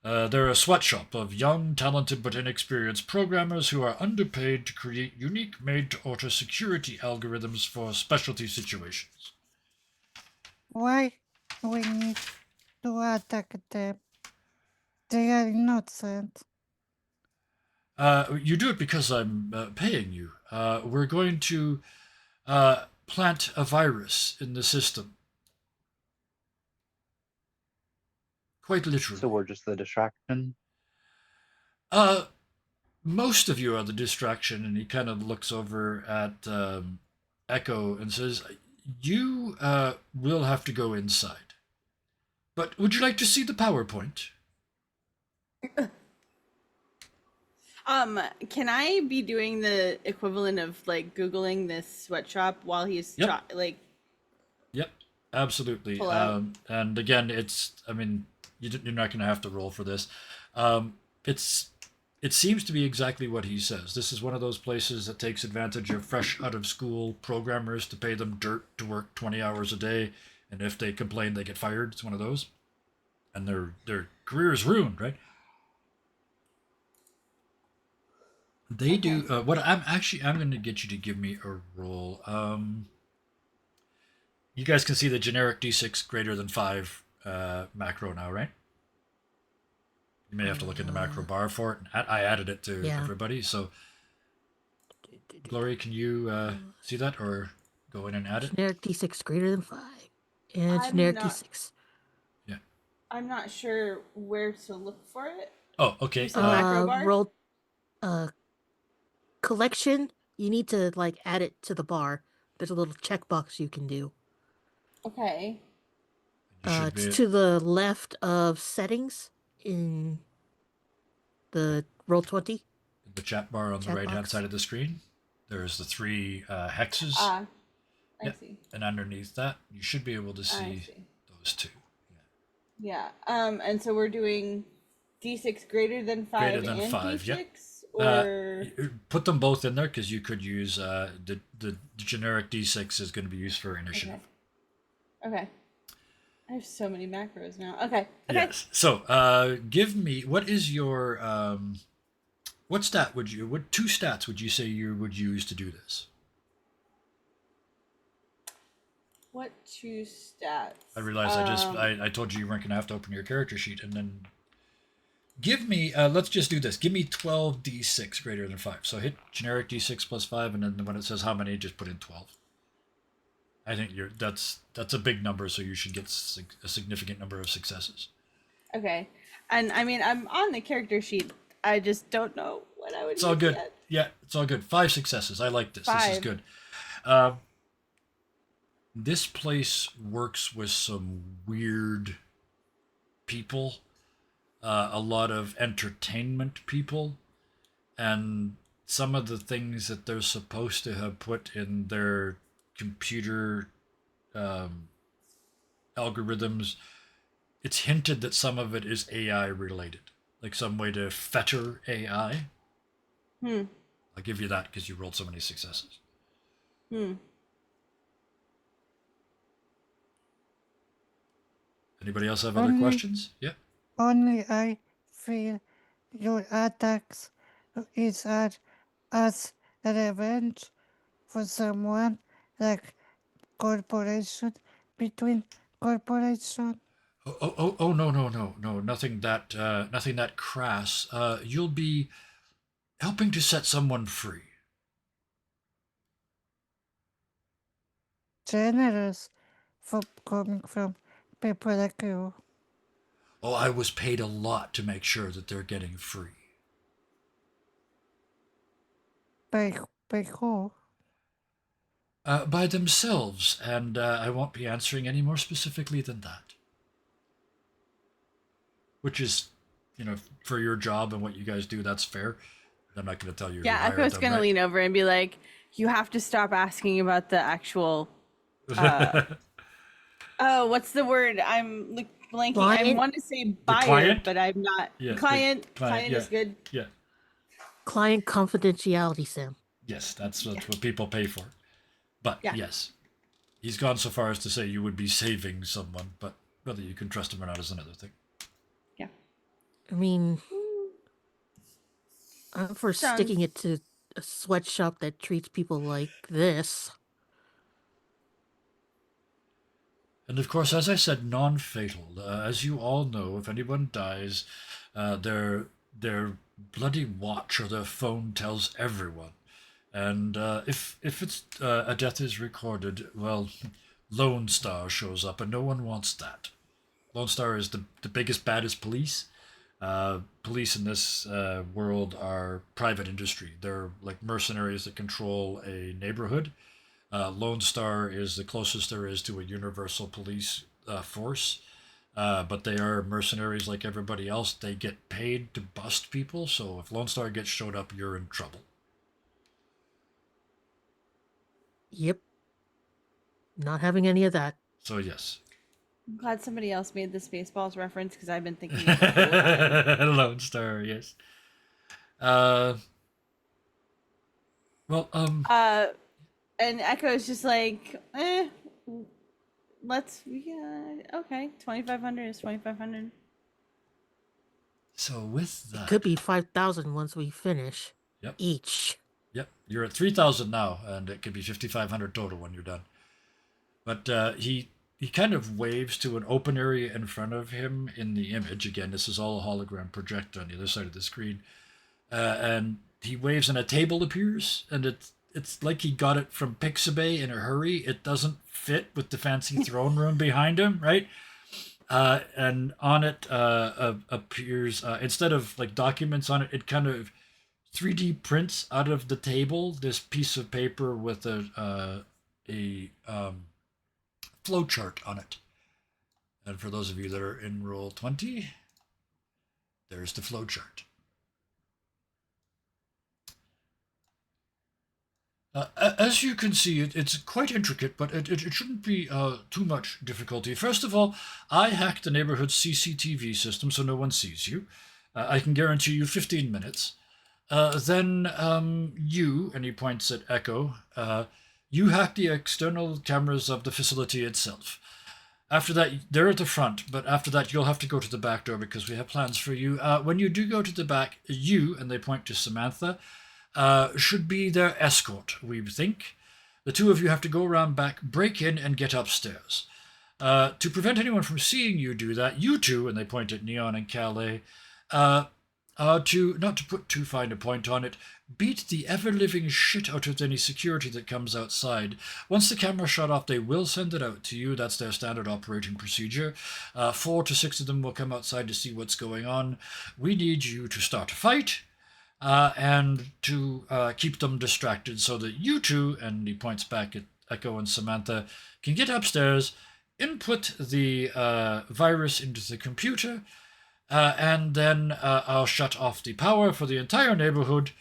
They're a sweatshop of young, talented, but inexperienced programmers who are underpaid to create unique made-to-order security algorithms for specialty situations. Why we need to attack them? They are innocent. You do it because I'm paying you. We're going to plant a virus in the system. Quite literally. So we're just the distraction. Most of you are the distraction, and he kind of looks over at Echo and says, "You will have to go inside. But would you like to see the PowerPoint?" Can I be doing the equivalent of like Googling this sweatshop while he's Yep. Yep, absolutely. Pull out. And again, you're not going to have to roll for this. It seems to be exactly what he says. This is one of those places that takes advantage of fresh out of school programmers to pay them dirt to work 20 hours a day, and if they complain, they get fired. It's one of those, and their career is ruined, right? They do what I'm going to get you to give me a roll. You guys can see the generic D6 greater than 5 macro now, right? You may have to look in the macro bar for it. I added it to everybody. So, Glory, can you see that or go in and add it? Generic D6 greater than 5. And generic D6. Yeah. I'm not sure where to look for it. Oh, okay. macro bar? Roll collection. You need to like add it to the bar. There's a little checkbox you can do. Okay. It's to the left of settings in the Roll20. The chat bar on the right-hand side of the screen. There's the 3 hexes. I see. And underneath that, you should be able to see those 2. Yeah. And so we're doing D6 greater than 5 Greater than and 5, D6? yep. Or Put them both in there because you could use the generic D6 is going to be used for initiative. Okay. I have so many macros now. Okay. Yes. So, give me what is your what 2 stats would you say you would use to do this? What 2 stats? I realized I told you weren't going to have to open your character sheet, and then give me let's just do this. Give me 12 D6 greater than 5. So hit generic D6 plus 5, and then when it says how many, just put in 12. I think that's a big number, so you should get a significant number of successes. Okay. And I mean, I'm on the character sheet. I just don't know what I would It's all good. Yet. Yeah, it's all good. 5 successes. I like this. 5. This is good. This place works with some weird people, a lot of entertainment people, and some of the things that they're supposed to have put in their computer algorithms, it's hinted that some of it is AI related, like some way to fetter AI. I'll give you that because you rolled so many successes. Anybody else have other questions? Yeah. Only I feel your attacks is as revenge for someone like corporation between corporation. Oh, no, nothing that crass. You'll be helping to set someone free. Generous for coming from people like you. Oh, I was paid a lot to make sure that they're getting free. By who? By themselves, and I won't be answering any more specifically than that. Which is, for your job and what you guys do, that's fair. I'm not going to tell you who Yeah, hired Echo's them, gonna right? lean over and be like, "You have to stop asking about the actual." Oh, what's the word? I'm like blanking. I Client? want to say The buyer, client? but I'm not. Yeah, Client. the client. Client Yeah, is good. yeah. Client confidentiality, Sam. Yes, that's what people pay for. But Yeah. yes, he's gone so far as to say you would be saving someone, but whether you can trust him or not is another thing. Yeah. I mean, I'm for Sounds. sticking it to a sweatshop that treats people like this. And of course, as I said, non-fatal. As you all know, if anyone dies, their bloody watch or their phone tells everyone. And if it's a death is recorded, well, Lone Star shows up, and no one wants that. Lone Star is the biggest, baddest police. Police in this world are private industry. They're like mercenaries that control a neighborhood. Lone Star is the closest there is to a universal police force. But they are mercenaries like everybody else. They get paid to bust people, so if Lone Star gets showed up, you're in trouble. Yep. Not having any of that. So yes. I'm glad somebody else made the Spaceballs reference because I've been thinking it the whole time. Lone Star, yes. Uh, well, And Echo's just like, okay, 2,500 is 2,500. so with that, Could be 5,000 once we finish. Yep. Each. Yep, you're at 3,000 now, and it could be 5,500 total when you're done. But he kind of waves to an open area in front of him in the image. Again, this is all a hologram projector on the other side of the screen, and he waves, and a table appears, and it's like he got it from Pixabay in a hurry. It doesn't fit with the fancy throne room behind him, right? And on it appears instead of like documents on it, it kind of 3D prints out of the table this piece of paper with a flow chart on it. And for those of you that are in roll 20, there's the flow chart. As you can see, it's quite intricate, but it shouldn't be too much difficulty. First of all, I hacked the neighborhood's CCTV system so no one sees you. I can guarantee you 15 minutes. Then you, and he points at Echo, you hack the external cameras of the facility itself. After that, they're at the front, but after that, you'll have to go to the back door because we have plans for you. When you do go to the back, you, and they point to Samantha, should be their escort, we think. The two of you have to go around back, break in, and get upstairs. To prevent anyone from seeing you do that, you two, and they point at Neon and Calais, to, not to put too fine a point on it, beat the ever-living shit out of any security that comes outside. Once the camera's shut off, they will send it out to you. That's their standard operating procedure. 4 to 6 of them will come outside to see what's going on. We need you to start a fight. And to keep them distracted so that you two, and he points back at Echo and Samantha, can get upstairs, input the virus into the computer, and then I'll shut off the power for the entire neighborhood.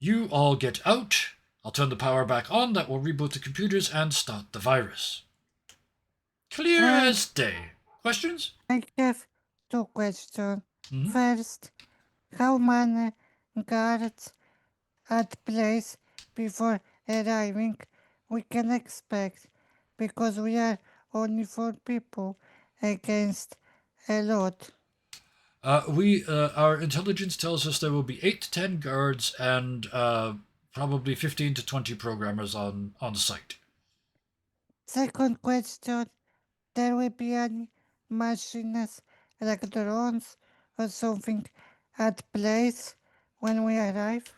You all get out. I'll turn the power back on. That will reboot the computers and start the virus. Clear as day. Questions? I have two questions. Mhm. First, how many guards at place before arriving we can expect? Because we are only 4 people against a lot. Our intelligence tells us there will be 8 to 10 guards and probably 15 to 20 programmers on site. Second question, there will be any machines like drones or something at place when we arrive?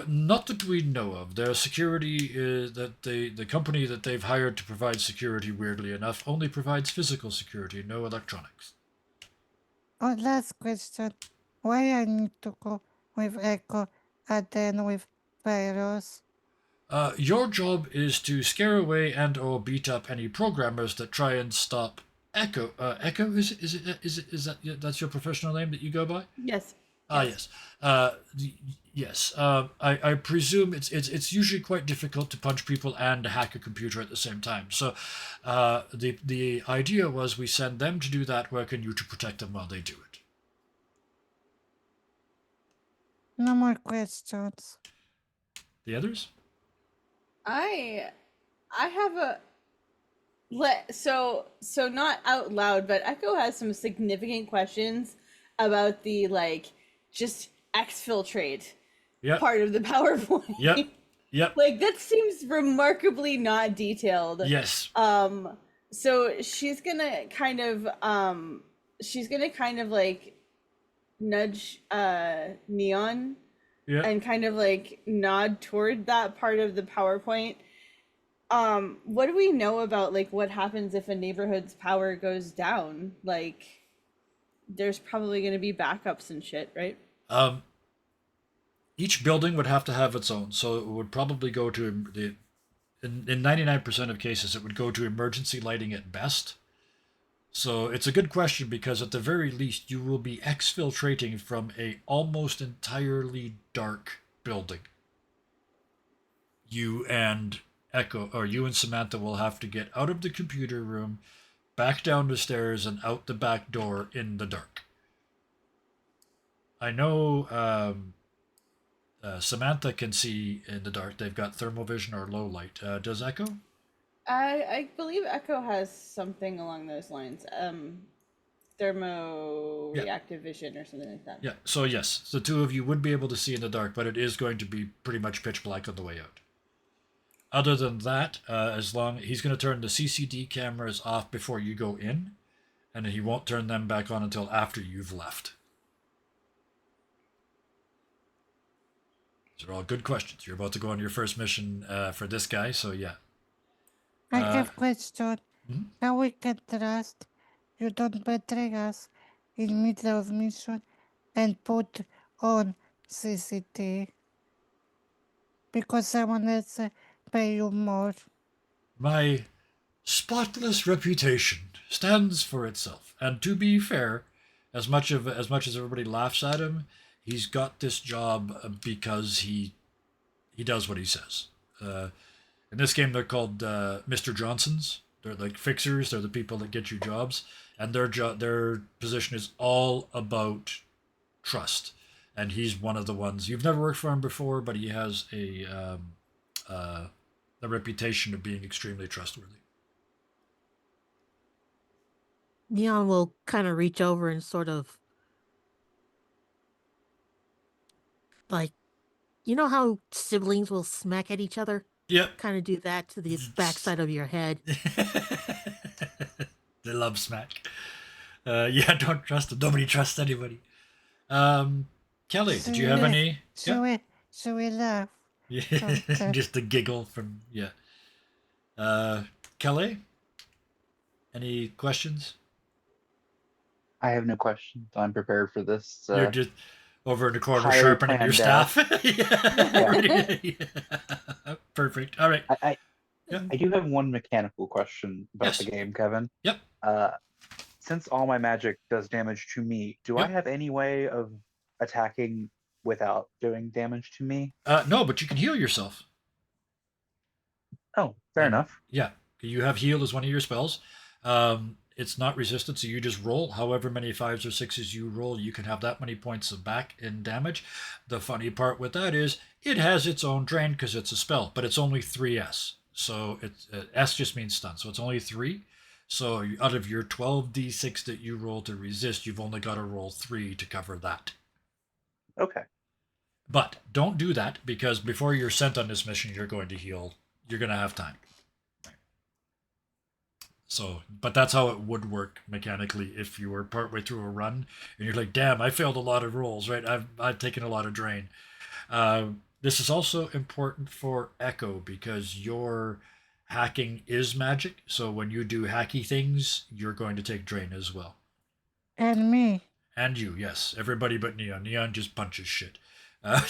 Not that we know of. Their security is that the company that they've hired to provide security, weirdly enough, only provides physical security, no electronics. Oh, last question, why I need to go with Echo and then with Virus? Your job is to scare away and/or beat up any programmers that try and stop Echo. Echo is that that's your professional name that you go by? Yes. Ah, yes. Yes. I presume it's usually quite difficult to punch people and hack a computer at the same time. So, the idea was we send them to do that work and you to protect them while they do it. No more questions. The others? I have a so not out loud, but Echo has some significant questions about the just exfiltrate Yep. part of the PowerPoint. Yep. Yep. Like that seems remarkably not detailed. Yes. So she's gonna kind of like nudge Neon Yeah. and kind of like nod toward that part of the PowerPoint. What do we know about like what happens if a neighborhood's power goes down? Like there's probably gonna be backups and shit, right? Each building would have to have its own, so it would probably go to the. In 99% of cases, it would go to emergency lighting at best. So it's a good question because at the very least, you will be exfiltrating from a almost entirely dark building. You and Echo, or you and Samantha, will have to get out of the computer room, back down the stairs, and out the back door in the dark. I know Samantha can see in the dark. They've got thermal vision or low light. Does Echo? I believe Echo has something along those lines. Thermo Yeah. reactive vision or something like that. Yeah. So yes, the two of you would be able to see in the dark, but it is going to be pretty much pitch black on the way out. Other than that, as long he's going to turn the CCD cameras off before you go in, and he won't turn them back on until after you've left. These are all good questions. You're about to go on your first mission for this guy, so yeah. I have question. Hmm? How we can trust you don't betray us in middle of mission and put on CCTV because someone else pay you more. My spotless reputation stands for itself, and to be fair, as much as everybody laughs at him, he's got this job because he does what he says. In this game, they're called Mr. Johnsons. They're like fixers. They're the people that get you jobs, and their position is all about trust. And he's one of the ones you've never worked for him before, but he has a reputation of being extremely trustworthy. Neon will kind of reach over and sort of like, you know how siblings will smack at each other? Yep. Kind of do that to the backside of your head. They love smack. Yeah, don't trust them. Nobody trusts anybody. Kelly, did you have any? So we laugh. Yeah. Okay. Just a giggle from Kelly, any questions? I have no questions. I'm prepared for this. You're just over in the corner highly sharpening your planned staff. Yeah. Perfect. All right. I Yeah. do have one mechanical question about Yes. the game, Kevin. Yep. Since all my magic does damage to me, do I Yep. have any way of attacking without doing damage to me? No, but you can heal yourself. Oh, fair enough. Yeah, you have heal as one of your spells. It's not resistant, so you just roll. However many 5s or 6s you roll, you can have that many points of back in damage. The funny part with that is it has its own drain because it's a spell, but it's only 3s. So it's S just means stun, so it's only 3. So out of your 12d6 that you roll to resist, you've only got to roll 3 to cover that. Okay. But don't do that because before you're sent on this mission, you're going to heal. You're going to have time. So, but that's how it would work mechanically if you were partway through a run and you're like, damn, I failed a lot of rolls, right? I've taken a lot of drain. This is also important for Echo because your hacking is magic. So when you do hacky things, you're going to take drain as well. And me. And you, yes. Everybody but Neon. Neon just punches shit. Uh,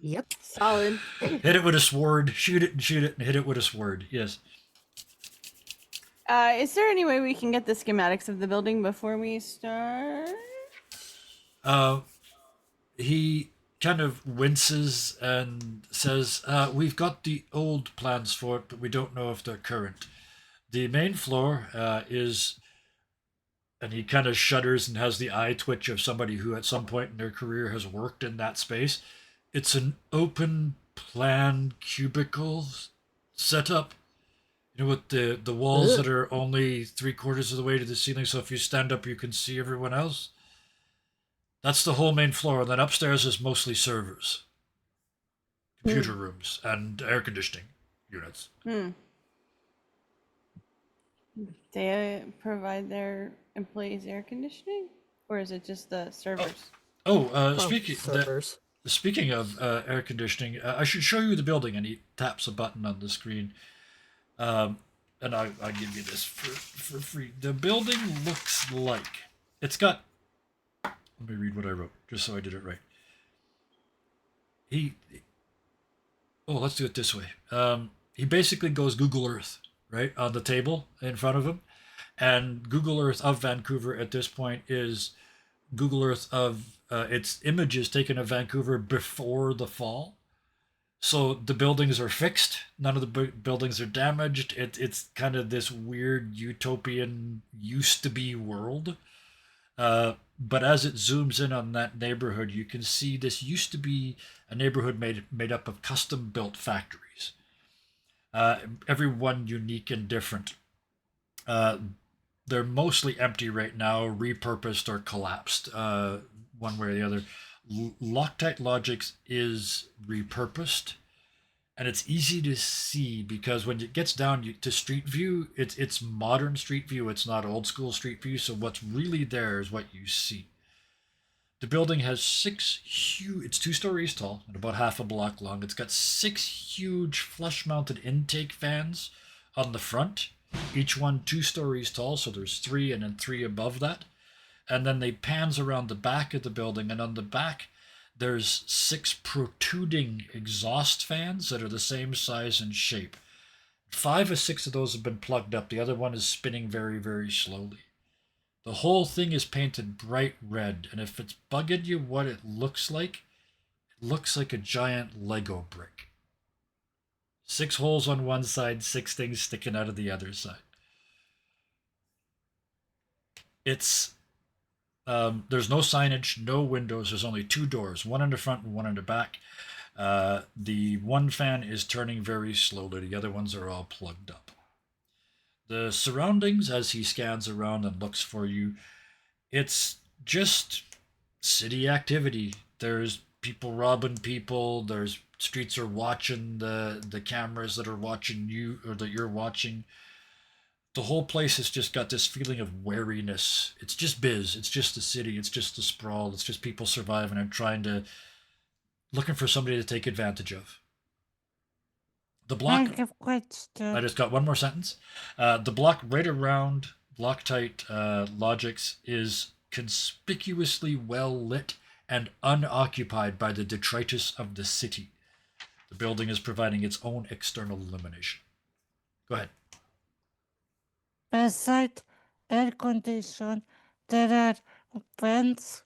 Yep. Solid. hit it with a sword, shoot it, and hit it with a sword. Yes. Is there any way we can get the schematics of the building before we start? Uh, he kind of winces and says, "We've got the old plans for it, but we don't know if they're current. The main floor is," and he kind of shudders and has the eye twitch of somebody who at some point in their career has worked in that space. It's an open plan cubicle setup, with the walls Ugh. that are only 3/4 of the way to the ceiling, so if you stand up you can see everyone else. That's the whole main floor, and then upstairs is mostly servers, computer rooms, and air conditioning units. Hmm. They provide their employees air conditioning, or is it just the servers? Speaking servers. speaking of air conditioning, I should show you the building. And he taps a button on the screen, um, and I give you this for free. The building looks like it's got. Let me read what I wrote, just so I did it right. He. Oh, let's do it this way. He basically goes Google Earth right on the table in front of him, and Google Earth of Vancouver at this point is Google Earth of its images taken of Vancouver before the fall. So the buildings are fixed. None of the buildings are damaged. It's kind of this weird utopian used to be world. But as it zooms in on that neighborhood, you can see this used to be a neighborhood made up of custom built factories. Every one unique and different. Uh, they're mostly empty right now, repurposed or collapsed, one way or the other. Loctite Logics is repurposed, and it's easy to see because when it gets down to street view, it's modern street view. It's not old school street view. So what's really there is what you see. The building has six huge. It's 2 stories tall and about half a block long. It's got 6 huge flush-mounted intake fans on the front, each one 2 stories tall. So there's three and then three above that, and then they pans around the back of the building, and on the back there's 6 protruding exhaust fans that are the same size and shape. 5 or 6 of those have been plugged up. The other one is spinning very, very slowly. The whole thing is painted bright red, and if it's bugging you what it looks like a giant Lego brick. 6 holes on one side, 6 things sticking out of the other side. It's there's no signage, no windows. There's only 2 doors, one in the front and one in the back. The one fan is turning very slowly. The other ones are all plugged up. The surroundings, as he scans around and looks for you, it's just city activity. There's people robbing people. There's streets are watching the cameras that are watching you or that you're watching. The whole place has just got this feeling of wariness. It's just biz. It's just the city. It's just the sprawl. It's just people surviving and looking for somebody to take advantage of. The block. I have question. I just got one more sentence. The block right around Loctite Logics is conspicuously well lit and unoccupied by the detritus of the city. The building is providing its own external illumination. Go ahead. Beside air condition, there are vents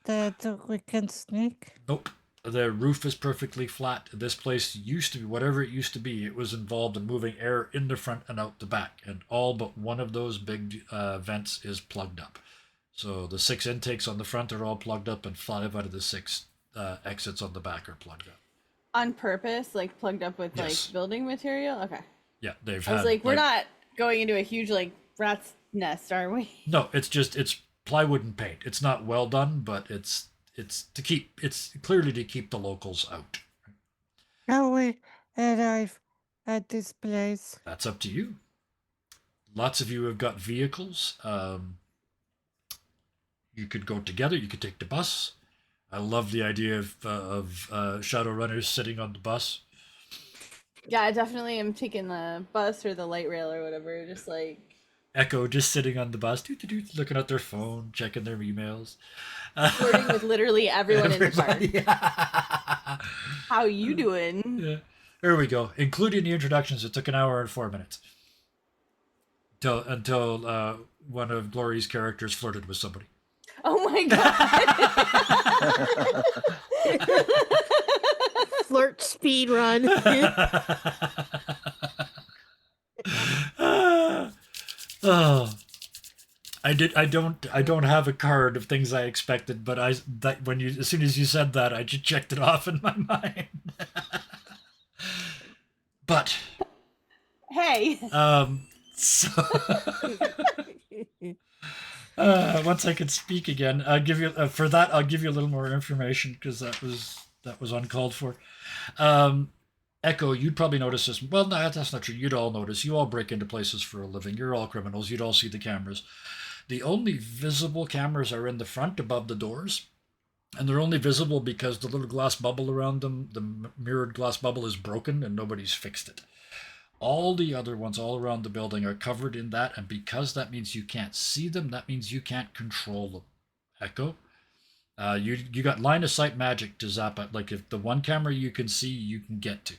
that we can sneak. Nope. The roof is perfectly flat. This place used to be, whatever it used to be, it was involved in moving air in the front and out the back. And all but one of those big vents is plugged up. So the 6 intakes on the front are all plugged up, and 5 out of the 6 exits on the back are plugged up. On purpose, like plugged up with Yes. like building material? Okay. Yeah, they've I was had. like, we're not going into a huge like rat's nest, are we? No, it's plywood and paint. It's not well done, but it's clearly to keep the locals out. How we arrive at this place? That's up to you. Lots of you have got vehicles. You could go together. You could take the bus. I love the idea of Shadowrunners sitting on the bus. Yeah, I definitely am taking the bus or the light rail or whatever. Just like Echo just sitting on the bus, looking at their phone, checking their emails. Flirting with literally everyone in the car. Everybody. How you doing? Yeah. There we go. Including the introductions, it took an hour and 4 minutes. Until one of Glory's characters flirted with somebody. Oh my god. Flirt speed run. Oh, I don't have a card of things I expected, but as soon as you said that, I just checked it off in my mind. But Hey. so once I could speak again, I'll give you for that. I'll give you a little more information because that was uncalled for. Echo, you'd probably notice this. Well, no, that's not true. You'd all notice. You all break into places for a living. You're all criminals. You'd all see the cameras. The only visible cameras are in the front above the doors. And they're only visible because the little glass bubble around them, the mirrored glass bubble, is broken and nobody's fixed it. All the other ones all around the building are covered in that. And because that means you can't see them, that means you can't control them. Echo? You got line of sight magic to zap it. Like if the one camera you can see, you can get to.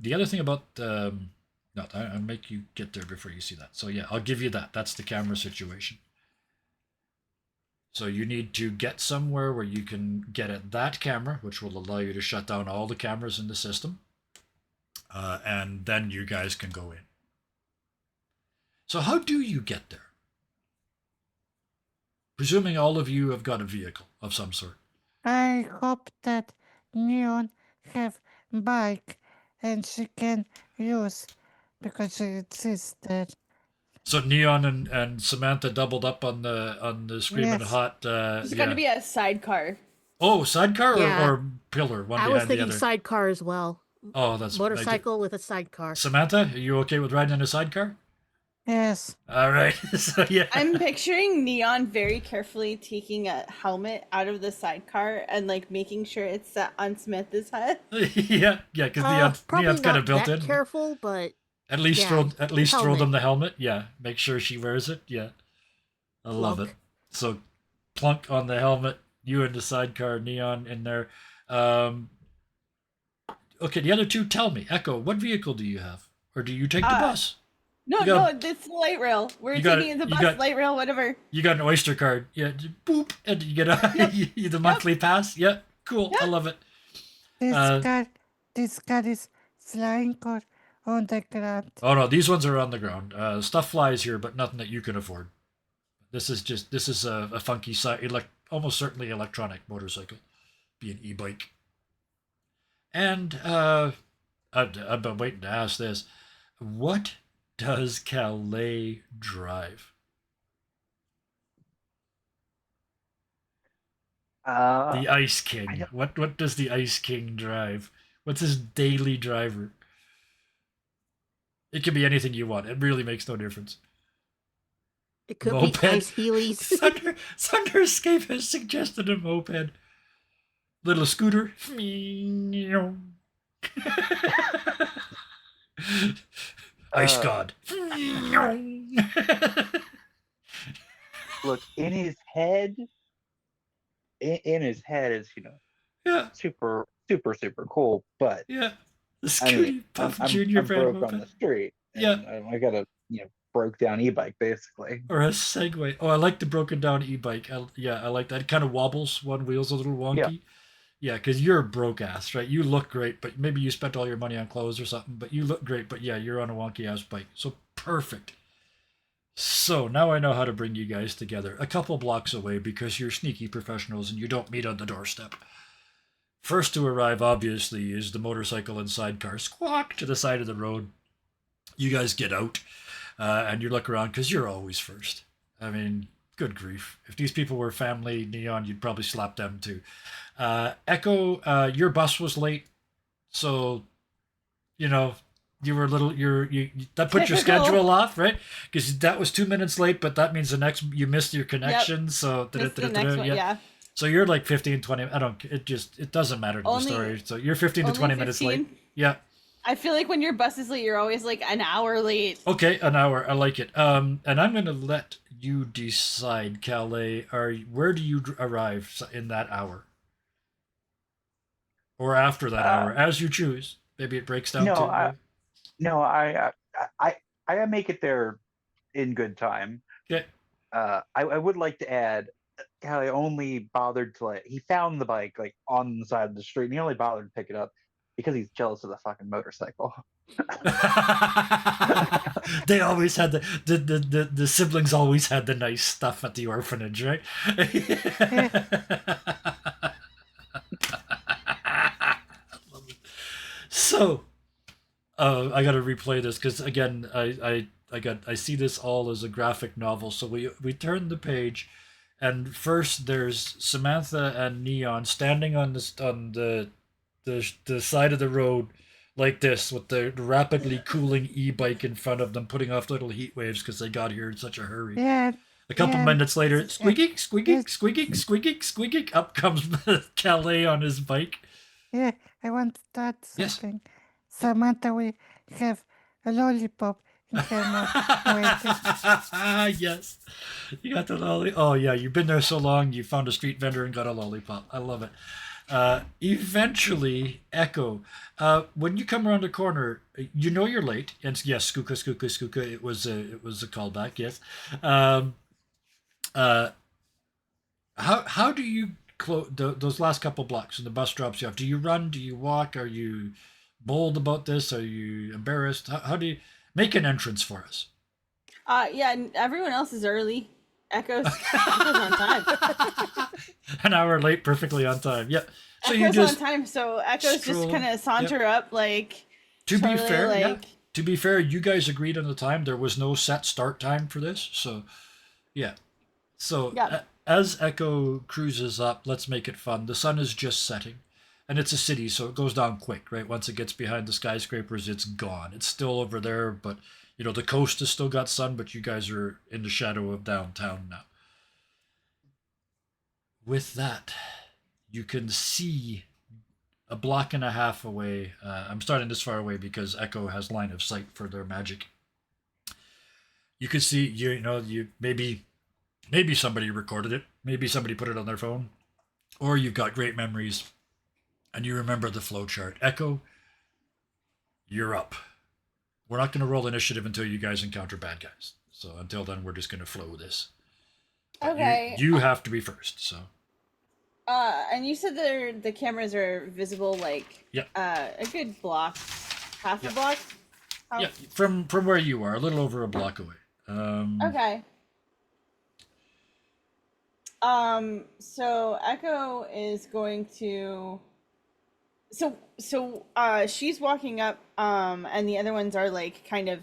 The other thing about no, I'll make you get there before you see that. So yeah, I'll give you that. That's the camera situation. So you need to get somewhere where you can get at that camera, which will allow you to shut down all the cameras in the system, and then you guys can go in. So how do you get there? Presuming all of you have got a vehicle of some sort. I hope that Neon have bike and she can use because she insisted. So Neon and Samantha doubled up on the Screaming Yes. Hot. It's going to be a sidecar. Oh, sidecar Yeah. or pillar, one I was behind the thinking other. sidecar as well. Oh, that's Motorcycle with a sidecar. Samantha, are you okay with riding in a sidecar? Yes. All right. So yeah. I'm picturing Neon very carefully taking a helmet out of the sidecar and like making sure it's set on Samantha's head. yeah, because Probably Neon's kind of not built that in. careful, but At least yeah, throw helmet. them the helmet. Yeah, make sure she wears it. Yeah, I love it. Plunk. So plunk on the helmet. You in the sidecar, Neon in there. Okay, the other two, tell me, Echo, what vehicle do you have, or do you take the bus? No, You got- no, it's the light rail. We're you got taking it- the you bus, got- light rail, whatever. You got an Oyster card. Yeah, just boop, and you get a the monthly pass. Yeah, cool. I love it. This Uh, car is flying or on the ground. Oh no, these ones are on the ground. Stuff flies here, but nothing that you can afford. This is a funky almost certainly electronic motorcycle, be an e-bike. And I've been waiting to ask this: what does Calais drive? The Ice King. What does the Ice King drive? What's his daily driver? It can be anything you want. It really makes no difference. it could Moped. be ice Heelys. Thunder Escape has suggested a moped. Little scooter. Ice God. Look, in his head is, yeah, super cool, but yeah. The I Scooty mean, Puff I'm Junior brand broke on the moped. street. Yeah. And I got a broke down e-bike basically. Or a Segway. Oh, I like the broken down e-bike. I like that. It kind of wobbles. One wheel's a little wonky. Yeah, because you're a broke ass, right? You look great, but maybe you spent all your money on clothes or something, but you look great, but yeah, you're on a wonky ass bike. So perfect. So now I know how to bring you guys together a couple blocks away because you're sneaky professionals and you don't meet on the doorstep. First to arrive, obviously, is the motorcycle and sidecar. Squawk to the side of the road. You guys get out and you look around because you're always first. I mean, good grief. If these people were family, Neon, you'd probably slap them too. Echo, your bus was late, so you were a little. That put your Typical. schedule off, right? Because that was 2 minutes late, but that means you missed your connection. So That's the next one, yeah. So you're like 15, 20. It doesn't matter to Only- the story. So you're 15 to only 20 minutes late. 15? Yeah. I feel like when your bus is late, you're always like an hour late. Okay, an hour. I like it. And I'm gonna let you decide, Calais. Where do you arrive in that hour, or after that Uh, hour, as you choose? Maybe it breaks down no, to. no, I make it there in good time. Okay. I would like to add, Callie only bothered to he found the bike like on the side of the street, and he only bothered to pick it up because he's jealous of the fucking motorcycle. They always had the siblings always had the nice stuff at the orphanage, right? So, I got to replay this because again, I see this all as a graphic novel. So we turn the page, and first there's Samantha and Neon standing on the side of the road like this with the rapidly cooling e-bike in front of them, putting off little heat waves because they got here in such a hurry. Yeah, A couple yeah, minutes later, squeaking, squeaking, yes. squeaking, squeaking, squeaking, up comes Calais on his bike. yeah. I want to start Yes. something. Samantha, we have a lollipop in her mouth. Yes. You got the lolly. Oh, yeah. You've been there so long, you found a street vendor and got a lollipop. I love it. Eventually, Echo, when you come around the corner, you know you're late. And yes, skooka, skooka, skooka. It was a callback. Yes. How do you close those last couple blocks when the bus drops you off? Do you run? Do you walk? Are you bold about this? Are you embarrassed? How do you make an entrance for us? Yeah, and everyone else is early. Echo's on time. An hour late, perfectly on time. Yeah. So Echo's you just on time, so Echo's stroll, just kind of saunter up like. to be totally, fair, like, yeah. To be fair, you guys agreed on the time. There was no set start time for this, so yeah. So Yeah. as Echo cruises up, let's make it fun. The sun is just setting, and it's a city, so it goes down quick, right? Once it gets behind the skyscrapers, it's gone. It's still over there, but you know the coast has still got sun, but you guys are in the shadow of downtown now. With that, you can see a block and a half away. I'm starting this far away because Echo has line of sight for their magic. You can see, you maybe somebody recorded it, maybe somebody put it on their phone, or you've got great memories and you remember the flowchart. Echo, you're up. We're not going to roll initiative until you guys encounter bad guys. So until then, we're just going to flow this. But Okay. You have to be first. So. And you said the cameras are visible like Yep. A good block, half Yep. a block. How- Yeah, from where you are, a little over a block away. Okay. So Echo is going to. So she's walking up. And the other ones are like kind of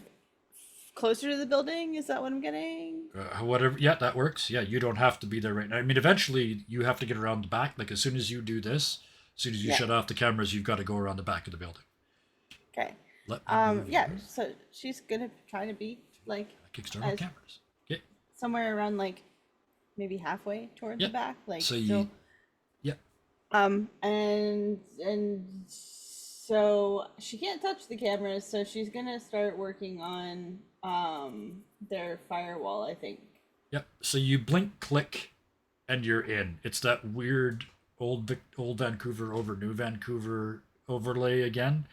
closer to the building. Is that what I'm getting? Whatever. Yeah, that works. Yeah, you don't have to be there right now. I mean, eventually you have to get around the back. Like as soon as you do this, as soon as you Yeah. shut off the cameras, you've got to go around the back of the building. Okay. Let me move Yeah. yours. So she's gonna try to be like External as- cameras. Okay. somewhere around like maybe halfway toward Yep. the back, like So still. you. Yep. And so she can't touch the cameras, so she's gonna start working on their firewall, I think. Yep. So you blink, click, and you're in. It's that weird old Vancouver over New Vancouver overlay again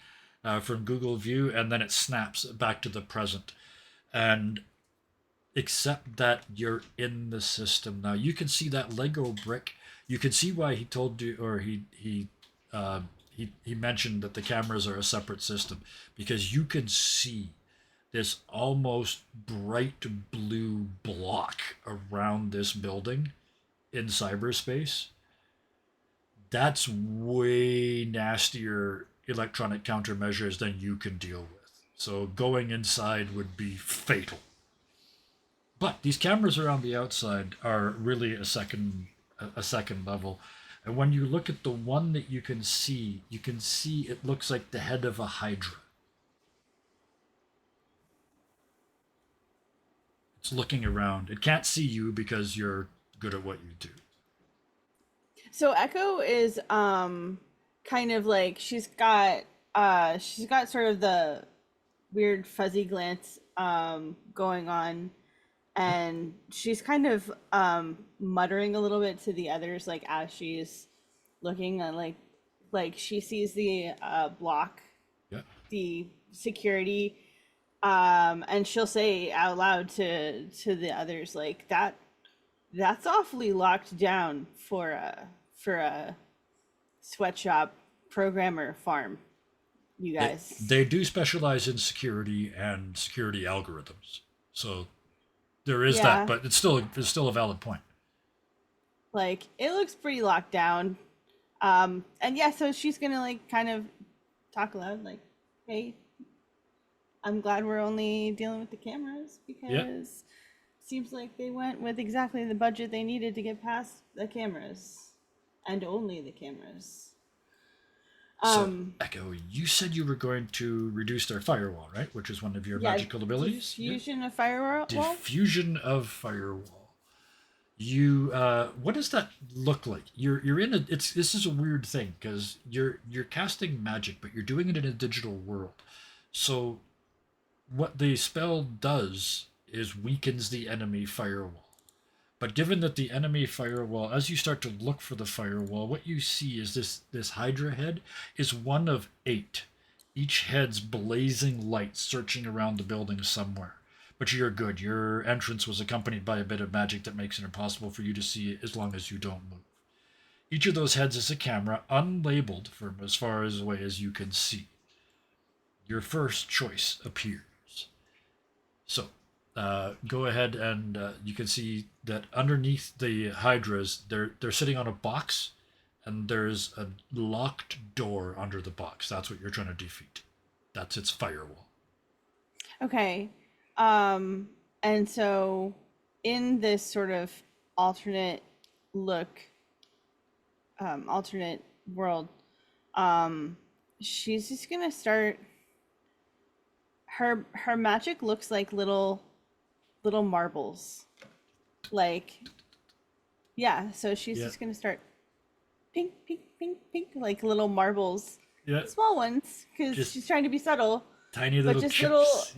from Google View, and then it snaps back to the present. And except that you're in the system now. You can see that Lego brick. You can see why he told you, or he mentioned that the cameras are a separate system, because you can see this almost bright blue block around this building in cyberspace. That's way nastier electronic countermeasures than you can deal with. So going inside would be fatal. But these cameras around the outside are really a second level. And when you look at the one that you can see it looks like the head of a hydra. It's looking around. It can't see you because you're good at what you do. So Echo is kind of like she's got she's got sort of the weird fuzzy glance going on, and she's kind of muttering a little bit to the others, like as she's looking at like she sees the block, Yeah. the security, and she'll say out loud to the others like that's awfully locked down for a sweatshop programmer farm, you guys. They do specialize in security and security algorithms. So there is that, Yeah. but it's still a valid point. Like it looks pretty locked down. And yeah, so she's gonna like kind of talk loud, like, hey, I'm glad we're only dealing with the cameras because seems like they went with exactly the budget they needed to get past the cameras. And only the cameras. So, Echo, you said you were going to reduce their firewall, right? Which is one of your magical abilities. Diffusion of firewall? Diffusion of firewall. You, what does that look like? You're in a. This is a weird thing because you're casting magic, but you're doing it in a digital world. So, what the spell does is weakens the enemy firewall. But given that the enemy firewall, as you start to look for the firewall, what you see is this Hydra head is one of 8. Each head's blazing light searching around the building somewhere. But you're good. Your entrance was accompanied by a bit of magic that makes it impossible for you to see it as long as you don't move. Each of those heads is a camera, unlabeled from as far away as you can see. Your first choice appears. So, go ahead and you can see that underneath the hydras, they're sitting on a box, and there's a locked door under the box. That's what you're trying to defeat. That's its firewall. Okay. And so in this sort of alternate look, alternate world, she's just gonna start. Her magic looks like little marbles, like, yeah. So she's just gonna start pink, pink, pink, pink, like little marbles, small ones, because she's trying to be subtle. Tiny little just chips.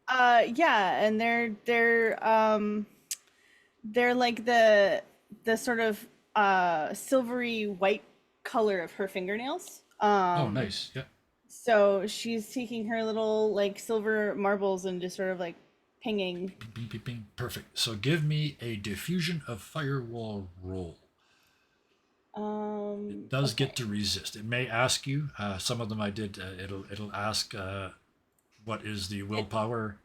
Yeah, and they're like the sort of silvery white color of her fingernails. Oh, nice. Yeah. So she's taking her little like silver marbles and just sort of like pinging. Bing, bing, bing. Perfect. So give me a diffusion of firewall roll. It does get to resist. It may ask you. Some of them I did. It'll ask what is the willpower.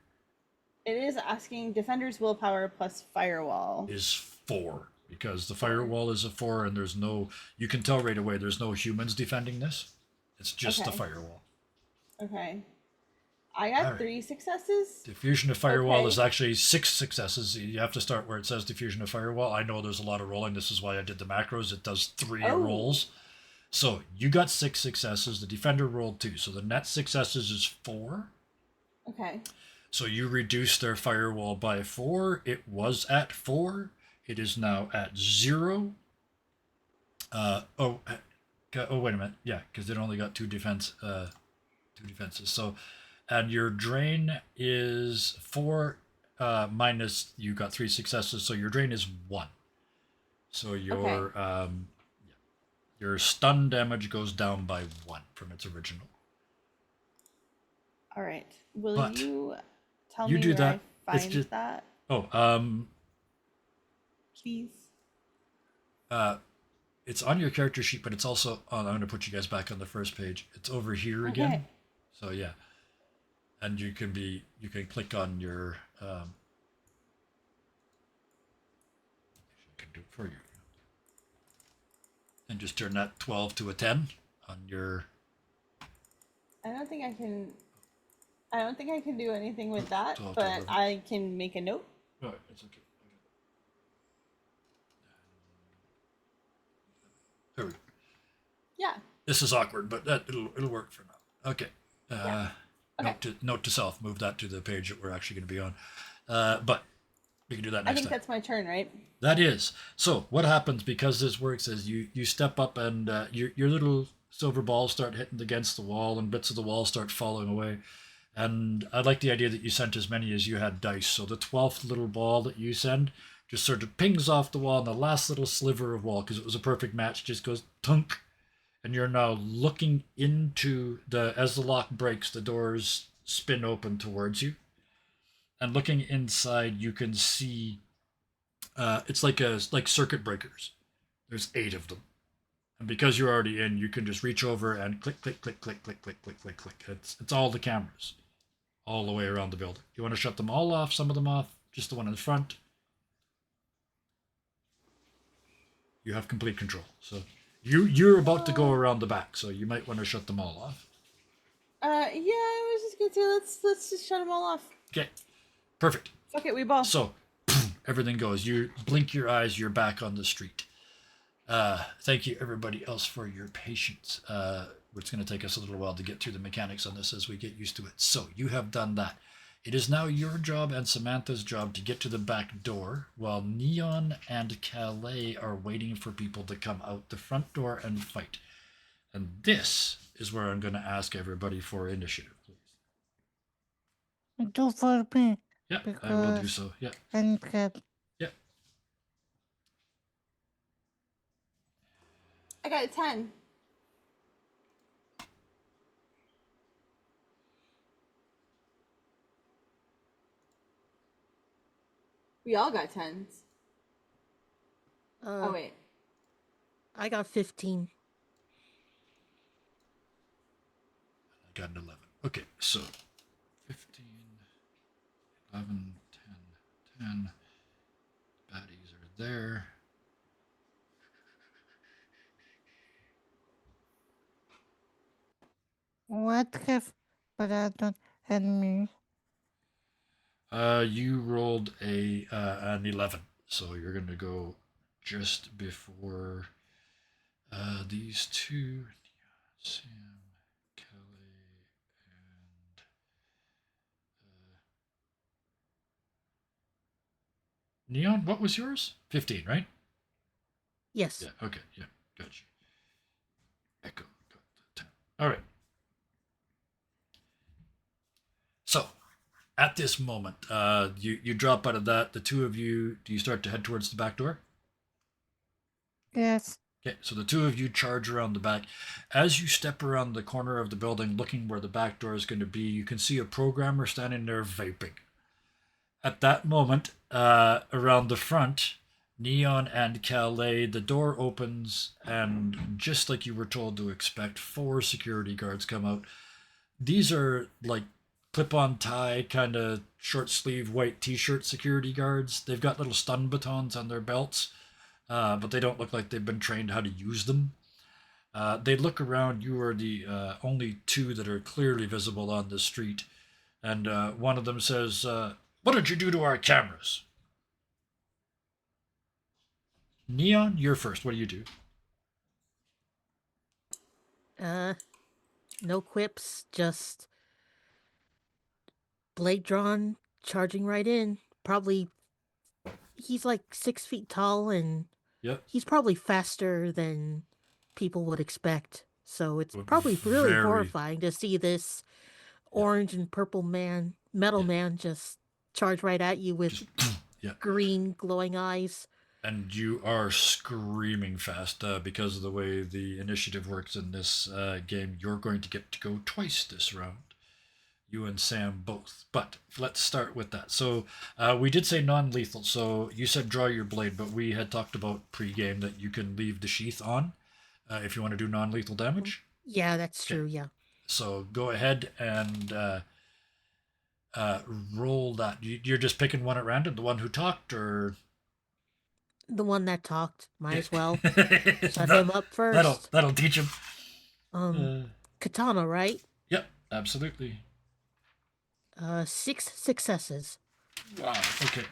It is asking defender's willpower plus firewall. Is 4 because the firewall is a 4 and there's no. You can tell right away there's no humans defending this. It's just the firewall. Okay. I got 3 successes. Diffusion of firewall is actually 6 successes. You have to start where it says diffusion of firewall. I know there's a lot of rolling. This is why I did the macros. It does 3 rolls. So you got 6 successes. The defender rolled 2. So the net successes is 4. Okay. So you reduce their firewall by 4. It was at 4. It is now at 0. Oh, wait a minute. Yeah, because it only got 2 defenses. So, and your drain is 4 minus. You got 3 successes, so your drain is 1. So your stun damage goes down by 1 from its original. All right. Will you tell you me do where that. I find that? Oh, please. It's on your character sheet, but it's also on. I'm going to put you guys back on the first page. It's over here again. So yeah, and you can click on your. I can do it for you. And just turn that 12 to a 10 on your. I don't think I can do anything with that, but I can make a note. Oh, it's okay. There we go. Yeah. This is awkward, but it'll work for now. Okay. Note to self. Move that to the page that we're actually going to be on. But we can do that next time. I think that's my turn, right? That is. So what happens because this works is you step up and your little silver balls start hitting against the wall, and bits of the wall start falling away. And I like the idea that you sent as many as you had dice. So the 12th little ball that you send just sort of pings off the wall, and the last little sliver of wall, because it was a perfect match, just goes tunk. And you're now looking into as the lock breaks, the doors spin open towards you. And looking inside, you can see it's like circuit breakers. There's 8 of them. And because you're already in, you can just reach over and click, click, click, click, click, click, click, click, click. It's all the cameras all the way around the building. You want to shut them all off, some of them off, just the one in the front. You have complete control. So you're about to go around the back, so you might want to shut them all off. Yeah, I was just gonna say let's just shut them all off. Okay, perfect. Fuck it, we ball. So everything goes. You blink your eyes, you're back on the street. Thank you everybody else for your patience. It's going to take us a little while to get through the mechanics on this as we get used to it. So you have done that. It is now your job and Samantha's job to get to the back door while Neon and Calais are waiting for people to come out the front door and fight. And this is where I'm going to ask everybody for initiative, please. Do for me. Yeah, I will do so. Yeah. And get Yeah. I got a 10. We all got 10s. Oh wait. I got 15. I got an 11. Okay, so 15, 11, 10, 10. Baddies are there. what have Brandon and me? You rolled an 11, so you're going to go just before these two, Sam, Kelly, and Neon. What was yours? 15, right? Yes. Yeah. Okay. Yeah. Got you. Echo got the 10. All right. So, at this moment, you drop out of that. The two of you, do you start to head towards the back door? Yes. Okay, so the two of you charge around the back. As you step around the corner of the building looking where the back door is going to be, you can see a programmer standing there vaping. At that moment, around the front, Neon and Calais, the door opens, and just like you were told to expect, 4 security guards come out. These are like clip-on tie, kind of short-sleeve white t-shirt security guards. They've got little stun batons on their belts. But they don't look like they've been trained how to use them. They look around. You are the only 2 that are clearly visible on the street. And one of them says, what did you do to our cameras? Neon, you're first. What do you do? No quips, just blade drawn, charging right in. Probably, he's like 6 feet tall, and Yep. he's probably faster than people would expect. So it's probably really Very- horrifying to see this orange and purple metal man just charge right at you with Yeah. green glowing eyes. And you are screaming fast because of the way the initiative works in this game. You're going to get to go twice this round. You and Sam both. But let's start with that. So we did say non-lethal. So you said draw your blade, but we had talked about pre-game that you can leave the sheath on if you want to do non-lethal damage. Yeah, that's true, yeah. So go ahead and roll that. You're just picking one at random, the one who talked, or The one that talked, might as well. Shut him up first. That'll teach him. Katana, right? Yep, absolutely. 6 successes. Wow. Okay.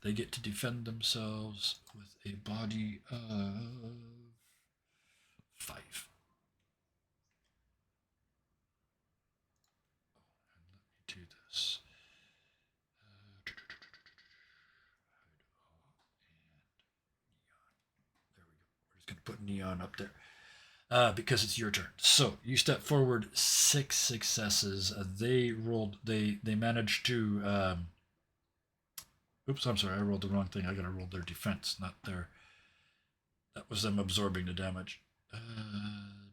They get to defend themselves with a body of 5. And let me do this. There we go. We're just going to put Neon up there. because it's your turn. So you step forward, 6 successes. They managed to. Oops, I'm sorry, I rolled the wrong thing. I gotta roll their defense, not their. That was them absorbing the damage.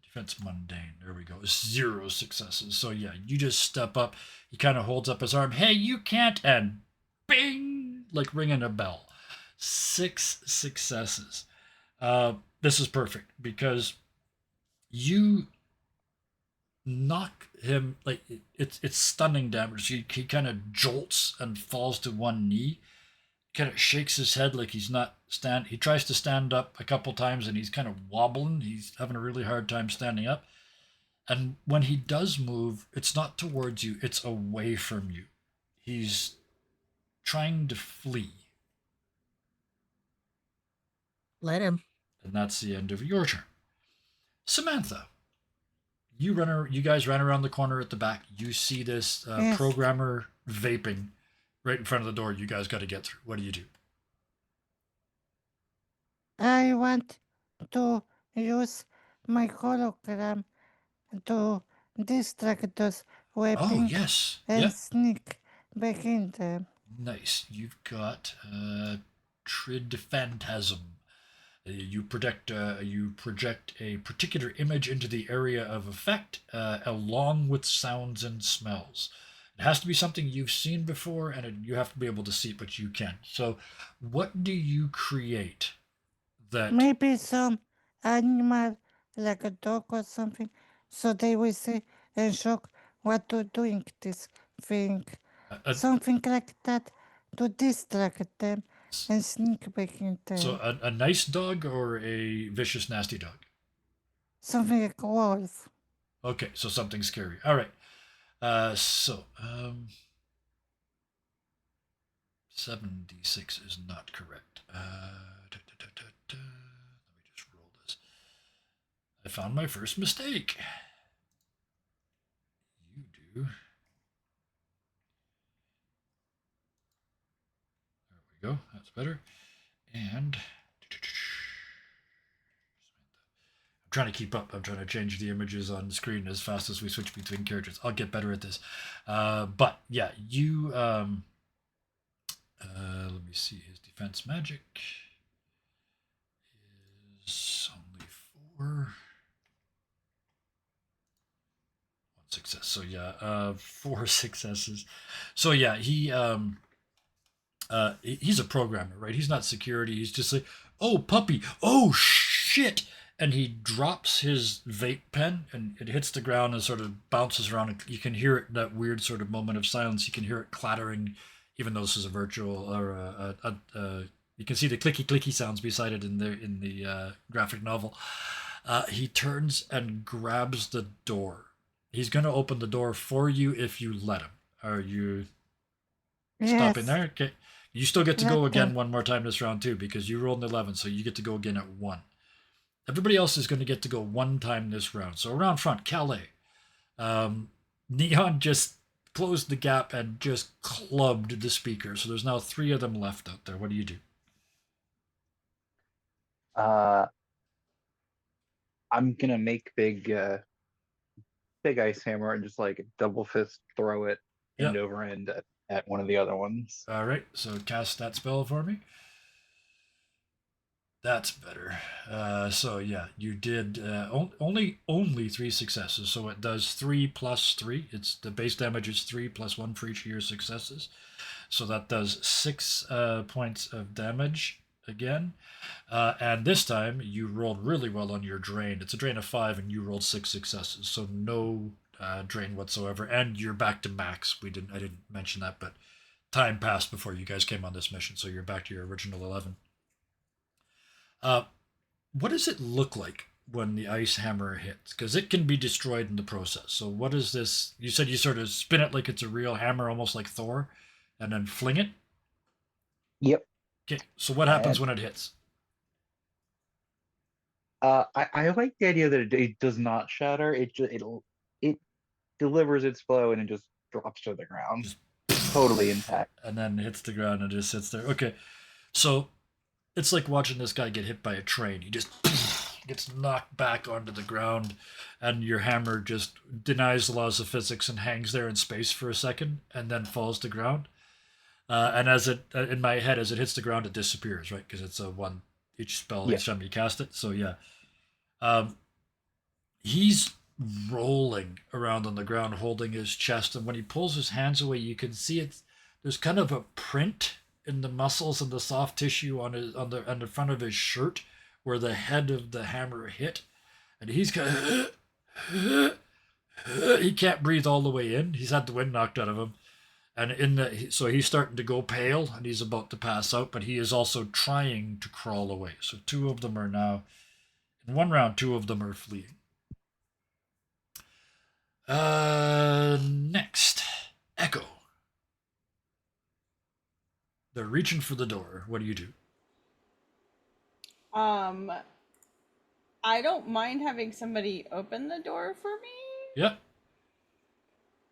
Defense mundane. There we go. 0 successes. So yeah, you just step up. He kind of holds up his arm. Hey, you can't, and bing, like ringing a bell. 6 successes. This is perfect because you knock him like it's stunning damage. He kind of jolts and falls to one knee. Kind of shakes his head like he's not stand. He tries to stand up a couple times and he's kind of wobbling. He's having a really hard time standing up. And when he does move, it's not towards you, it's away from you. He's trying to flee. Let him. And that's the end of your turn. Samantha, you guys ran around the corner at the back. You see this Yes. programmer vaping right in front of the door. You guys got to get through. What do you do? I want to use my hologram to distract those Oh, weapons yes. and Yeah. sneak back in them. Nice. You've got Trid Phantasm. You project a particular image into the area of effect, along with sounds and smells. It has to be something you've seen before, and you have to be able to see it, but you can. So, what do you create? That Maybe some animal like a dog or something, so they will see and shock what to doing this thing. a, Something like that to distract them and sneak back in them. so a nice dog or a vicious nasty dog? Something like a wolf. Okay, so something scary. All right. 7d6 is not correct. Let me just roll this. I found my first mistake. You do. There we go. That's better. And I'm trying to keep up. I'm trying to change the images on the screen as fast as we switch between characters. I'll get better at this. But yeah, you. Let me see. His defense magic is only 4. 1 success. So yeah, 4 successes. So yeah, he's a programmer, right? He's not security. He's just like, oh puppy, oh shit, and he drops his vape pen and it hits the ground and sort of bounces around. And you can hear it, that weird sort of moment of silence. You can hear it clattering, even though this is a virtual or you can see the clicky clicky sounds beside it in the graphic novel. He turns and grabs the door. He's going to open the door for you if you let him. Are you stopping there? Okay. You still get to go Let again them. one more time this round too, because you rolled an 11, so you get to go again at 1. Everybody else is going to get to go 1 time this round. So around front, Calais. Neon just closed the gap and just clubbed the speaker. So there's now 3 of them left out there. What do you do? I'm gonna make big ice hammer and just like double fist throw it end Yep. over end at one of the other ones. All right, so cast that spell for me. That's better. So yeah, you did only 3 successes. So it does 3 plus 3. It's the base damage is 3 plus 1 for each of your successes. So that does 6 points of damage again. And this time you rolled really well on your drain. It's a drain of 5, and you rolled 6 successes. So no drain whatsoever, and you're back to max. I didn't mention that, but time passed before you guys came on this mission, so you're back to your original 11. What does it look like when the ice hammer hits? Because it can be destroyed in the process. So what is this? You said you sort of spin it like it's a real hammer, almost like Thor, and then fling it? Yep. Okay, so what happens when it hits? I like the idea that it does not shatter. It delivers its blow and it just drops to the ground, Just totally intact. and then hits the ground and just sits there. Okay, so it's like watching this guy get hit by a train. He just gets knocked back onto the ground, and your hammer just denies the laws of physics and hangs there in space for a second, and then falls to ground. And as it in my head, as it hits the ground, it disappears, right? Because it's a one each spell Yeah. each time you cast it. So yeah, um, he's rolling around on the ground, holding his chest, and when he pulls his hands away, you can see it's there's kind of a print in the muscles and the soft tissue on the front of his shirt where the head of the hammer hit, and he's kind of he can't breathe all the way in. He's had the wind knocked out of him, and so he's starting to go pale and he's about to pass out, but he is also trying to crawl away. So two of them are now in one round. Two of them are fleeing. Next, Echo. They're reaching for the door. What do you do? I don't mind having somebody open the door for me. Yep.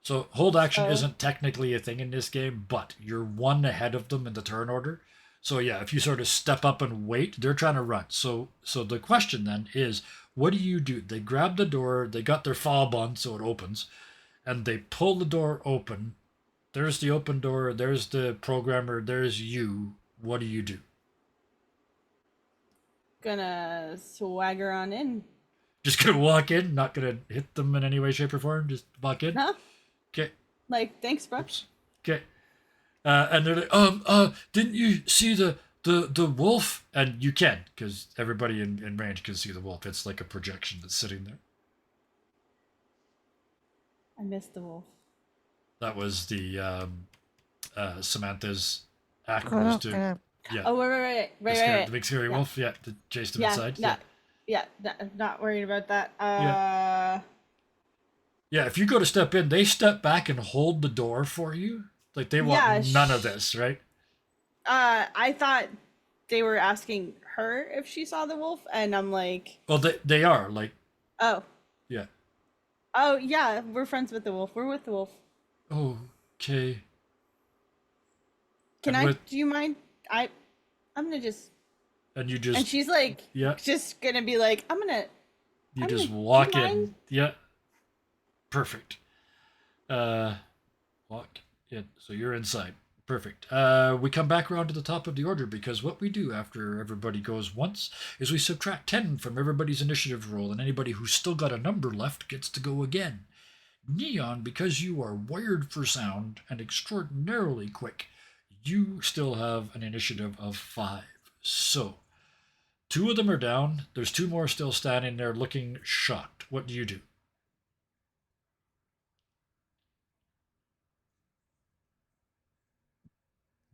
So hold action So- isn't technically a thing in this game, but you're one ahead of them in the turn order. So yeah, if you sort of step up and wait, they're trying to run. So the question then is, what do you do? They grab the door, they got their fob on so it opens, and they pull the door open. There's the open door, there's the programmer, there's you. What do you do? Gonna swagger on in. Just gonna walk in, not gonna hit them in any way, shape, or form, just walk in? Huh? Okay. Like, thanks, bro. Oops. Okay. And they're like, didn't you see the wolf? And you can, because everybody in range can see the wolf. It's like a projection that's sitting there. I missed the wolf. That was the Samantha's act Go was look to at yeah, Oh, right. the big scary Yeah. wolf, yeah, to chase them Yeah, inside. not worried about that. Yeah, if you go to step in, they step back and hold the door for you. Like they want Yeah, none of this, right? I thought they were asking her if she saw the wolf, and I'm like, Well, they are like oh, yeah. oh yeah, we're friends with the wolf. We're with the wolf. Okay. Can And I? with- Do you mind? I'm gonna just. And you And just she's like, yeah. just gonna be like, I'm gonna. You I'm just gonna- walk do you in. mind? Yeah. Perfect. Walk in. So you're inside. Perfect. We come back around to the top of the order because what we do after everybody goes once is we subtract 10 from everybody's initiative roll, and anybody who's still got a number left gets to go again. Neon, because you are wired for sound and extraordinarily quick, you still have an initiative of 5. So, 2 of them are down. There's 2 more still standing there looking shocked. What do you do?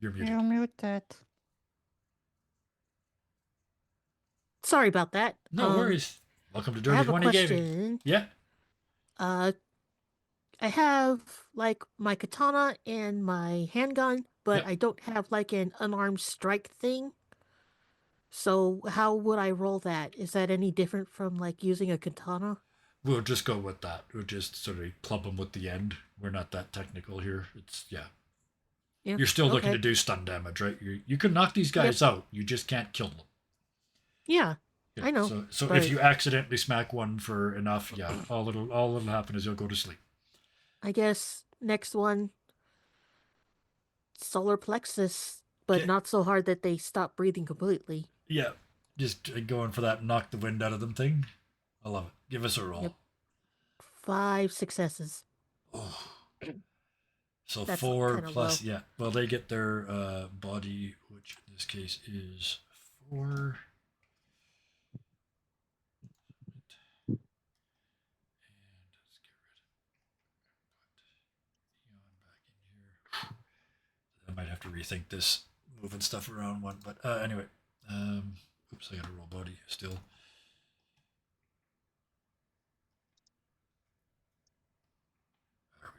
You're muted. you mute that. Sorry about that. No worries. Welcome to I Dirty have a 20 Gaming. question. Yeah. I have like my katana and my handgun, but Yep. I don't have like an unarmed strike thing. So how would I roll that? Is that any different from like using a katana? We'll just go with that. We'll just sort of club them with the end. We're not that technical here. It's, yeah. Yeah. You're still looking okay. to do stun damage, right? You can knock these guys out. You just can't kill them. Yeah. Yeah, I know, So but- if you accidentally smack one for enough, yeah, all that'll happen is you'll go to sleep. I guess next one, solar plexus, but Okay. not so hard that they stop breathing completely. Yeah, just going for that knock the wind out of them thing. I love it. Give us a roll. Yep. 5 successes. Oh. So That's 4 kinda plus, low. yeah. Well, they get their body, which in this case is 4. And let's get rid of put Eon back in here. I might have to rethink this moving stuff around one, but anyway. Oops, I got to roll body still. There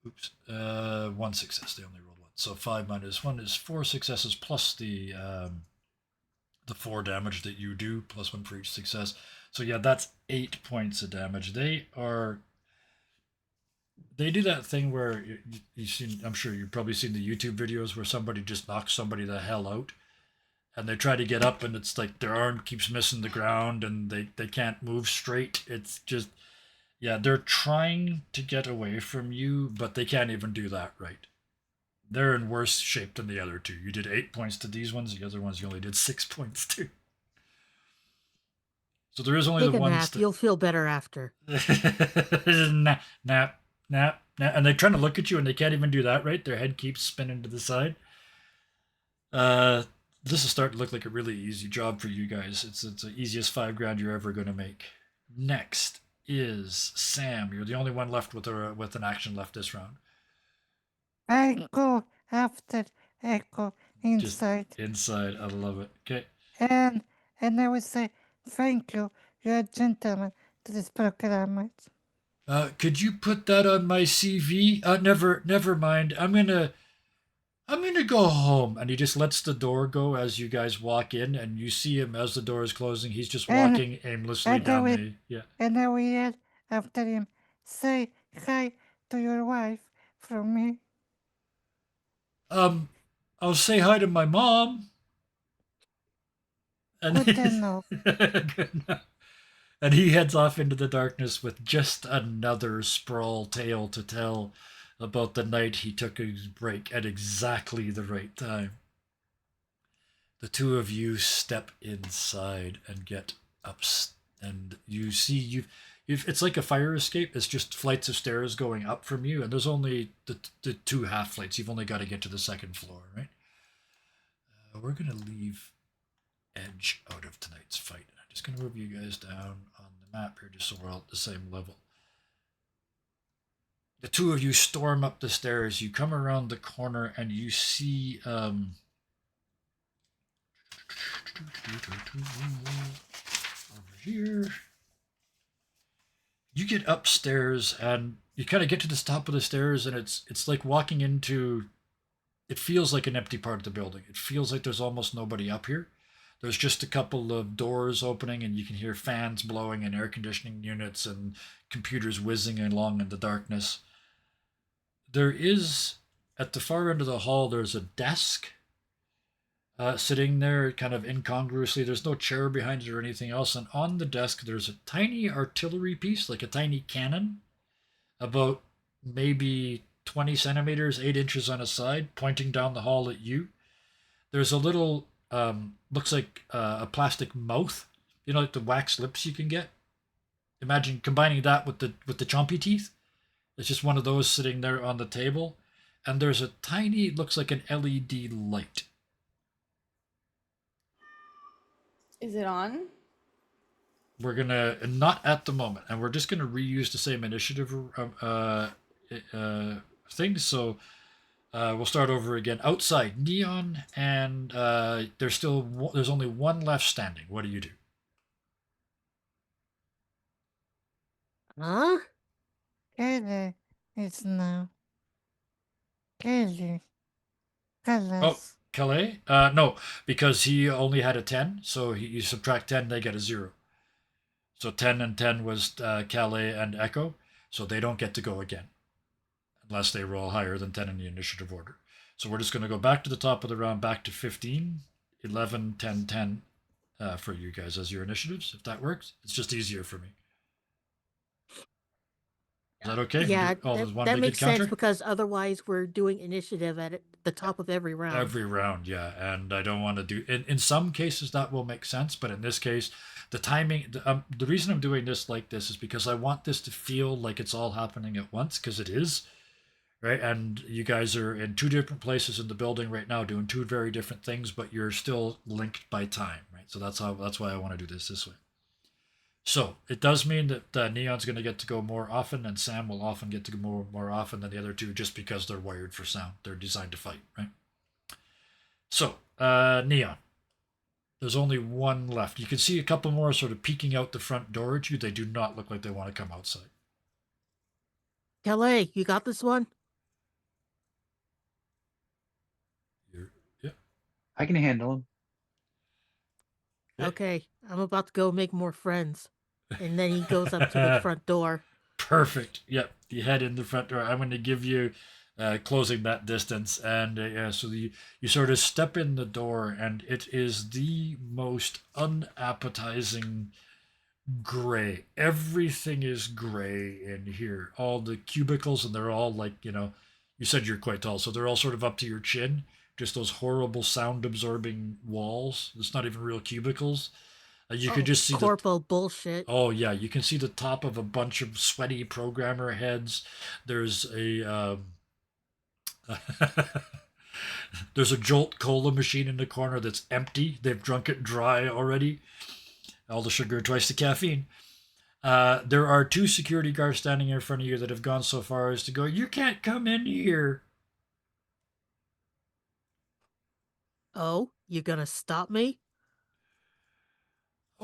we go. Oops. 1 success. They only rolled 1. So 5 minus 1 is 4 successes plus the 4 damage that you do, plus 1 for each success. So yeah, that's 8 points of damage. They do that thing where you've seen, I'm sure you've probably seen the YouTube videos where somebody just knocks somebody the hell out. and they try to get up, and it's like their arm keeps missing the ground, and they can't move straight. It's just, yeah, they're trying to get away from you, but they can't even do that right. They're in worse shape than the other two. You did 8 points to these ones. The other ones you only did 6 points to. So there is only Take the a ones nap. that You'll feel better after. nap, nap, nap, nap, and they're trying to look at you, and they can't even do that right. Their head keeps spinning to the side. Uh, this is starting to look like a really easy job for you guys. It's the easiest $5,000 you're ever going to make. Next is Sam. You're the only one left with an action left this round. I go after Echo Just inside. inside. I love it. Okay. And I will say thank you. You're a gentleman to this program. Could you put that on my CV? Never mind. I'm gonna go home. And he just lets the door go as you guys walk in, and you see him as the door is closing. He's just And- walking aimlessly and I down will- the, yeah. And I will yell after him, say hi to your wife from me. I'll say hi to my mom. And Good enough. Good enough. And he heads off into the darkness with just another sprawl tale to tell about the night he took his break at exactly the right time. The two of you step inside and get up, and you see you've it's like a fire escape. It's just flights of stairs going up from you, and there's only the two half flights. You've only got to get to the second floor, right? We're gonna leave Edge out of tonight's fight. I'm just gonna move you guys down on the map here, just so we're all at the same level. The two of you storm up the stairs. You come around the corner, and you see over here. You get upstairs, and you kind of get to the top of the stairs, and it's like walking into. It feels like an empty part of the building. It feels like there's almost nobody up here. There's just a couple of doors opening, and you can hear fans blowing and air conditioning units and computers whizzing along in the darkness. There is, at the far end of the hall, there's a desk sitting there kind of incongruously. There's no chair behind it or anything else. And on the desk, there's a tiny artillery piece, like a tiny cannon, about maybe 20 centimeters, 8 inches on a side, pointing down the hall at you. There's a little, looks like a plastic mouth, like the wax lips you can get. Imagine combining that with the chompy teeth. It's just one of those sitting there on the table. And there's a tiny, looks like an LED light. Is it on? We're gonna, not at the moment, and we're just gonna reuse the same initiative thing. So we'll start over again. Outside, Neon, and there's only one left standing. What do you do? Huh? Kelly is now. Kelly. Tell Oh, us. Calais? No, because he only had a 10, so you subtract 10, they get a 0. So 10 and 10 was Calais and Echo, so they don't get to go again unless they roll higher than 10 in the initiative order. So we're just going to go back to the top of the round, back to 15, 11, 10, 10 for you guys as your initiatives, if that works. It's just easier for me. Is that okay? Yeah, There's one that big makes counter? sense because otherwise we're doing initiative at the top of every round. Every round, yeah. And I don't want to do... In some cases, that will make sense. But in this case, the timing... The reason I'm doing this like this is because I want this to feel like it's all happening at once, because it is. Right? And you guys are in 2 different places in the building right now doing 2 very different things, but you're still linked by time. Right? So that's why I want to do this way. So it does mean that Neon's going to get to go more often, and Sam will often get to go more often than the other two, just because they're wired for sound. They're designed to fight, right? So Neon, there's only one left. You can see a couple more sort of peeking out the front door at you. They do not look like they want to come outside. Kelly, you got this one? Yeah. I can handle him. Yeah. Okay, I'm about to go make more friends. And then he goes up to the front door. Perfect. Yep. You head in the front door. I'm going to give you closing that distance. And yeah, so you sort of step in the door, and it is the most unappetizing gray. Everything is gray in here. All the cubicles, and they're all like, you said you're quite tall, so they're all sort of up to your chin. Just those horrible sound absorbing walls. It's not even real cubicles. You could just see the. Corpo bullshit. Oh yeah, you can see the top of a bunch of sweaty programmer heads. There's a there's a Jolt cola machine in the corner that's empty. They've drunk it dry already. All the sugar, twice the caffeine. There are two security guards standing in front of you that have gone so far as to go, "You can't come in here." Oh, you gonna stop me?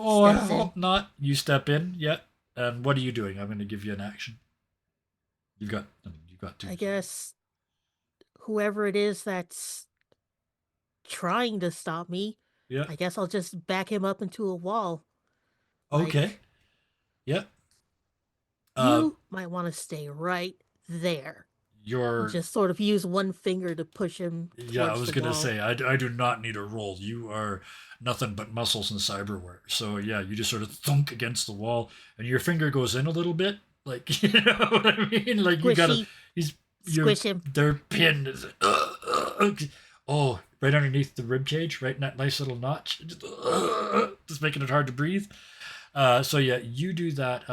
Oh, I Steps in. hope not. You step in, yeah. And what are you doing? I'm going to give you an action. You've got two. I guess whoever it is that's trying to stop me, Yeah. I guess I'll just back him up into a wall. Like, Okay. Yeah. You might want to stay right there. You're. Just sort of use one finger to push him towards Yeah, I was the going to wall. say, I do not need a roll. You are nothing but muscles and cyberware. So, yeah, you just sort of thunk against the wall, and your finger goes in a little bit. Like, you know what I mean? Like, you got to. Squishy. You're, Squish him. they're pinned. Oh, right underneath the rib cage, right in that nice little notch. Just making it hard to breathe. So yeah, you do that,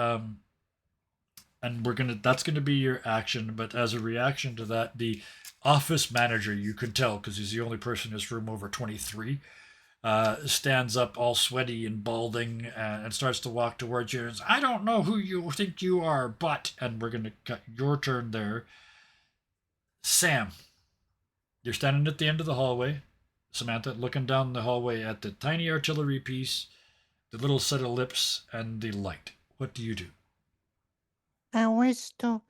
and that's gonna be your action. But as a reaction to that, the office manager, you can tell because he's the only person in this room over 23, stands up all sweaty and balding and starts to walk towards you. And says, "I don't know who you think you are, but," and we're gonna cut your turn there. Sam, you're standing at the end of the hallway. Samantha, looking down the hallway at the tiny artillery piece, the little set of lips, and the light. What do you do? I wish to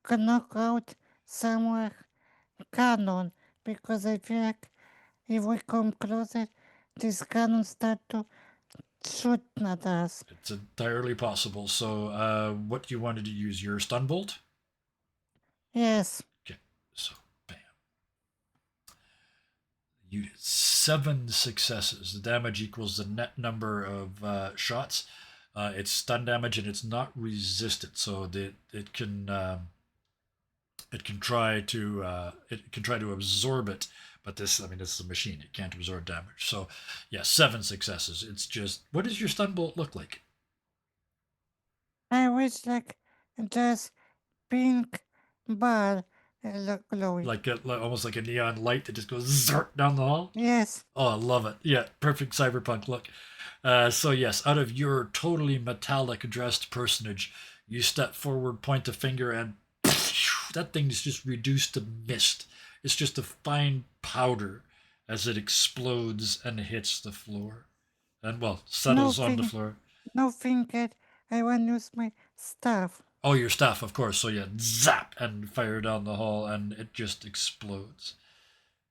knock out somewhere cannon because I feel like if we come closer, this cannon start to shoot at us. It's entirely possible. So, what do you wanted to use? Your stun bolt? Yes. Okay, so bam. You 7 successes. The damage equals the net number of shots. It's stun damage and it's not resistant, so that it can try to absorb it. But this is a machine; it can't absorb damage. So, yeah, 7 successes. It's just, what does your stun bolt look like? I wish like just pink ball look glowing. Like almost like a neon light that just goes zart down the hall. Yes. Oh, I love it. Yeah, perfect cyberpunk look. So yes, out of your totally metallic dressed personage, you step forward, point the finger, and that thing is just reduced to mist. It's just a fine powder as it explodes and hits the floor. And, well, settles on the floor. No finger. I want to use my staff. Oh, your staff, of course. So yeah, zap, and fire down the hall, and it just explodes.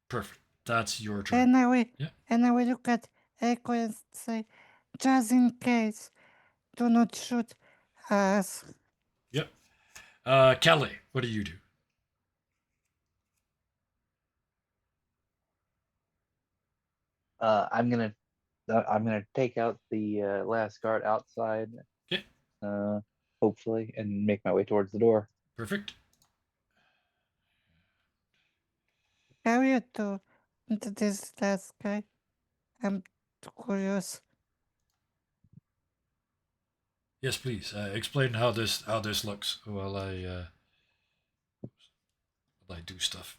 Perfect. That's your turn. And I will, Yeah. and I will look at Echo and say, just in case, do not shoot us. Yep. Kelly, what do you do? I'm gonna take out the last guard outside. Okay. Hopefully, and make my way towards the door. Perfect. How you do this last guy? I'm curious. Yes, please. Explain how this looks while I do stuff.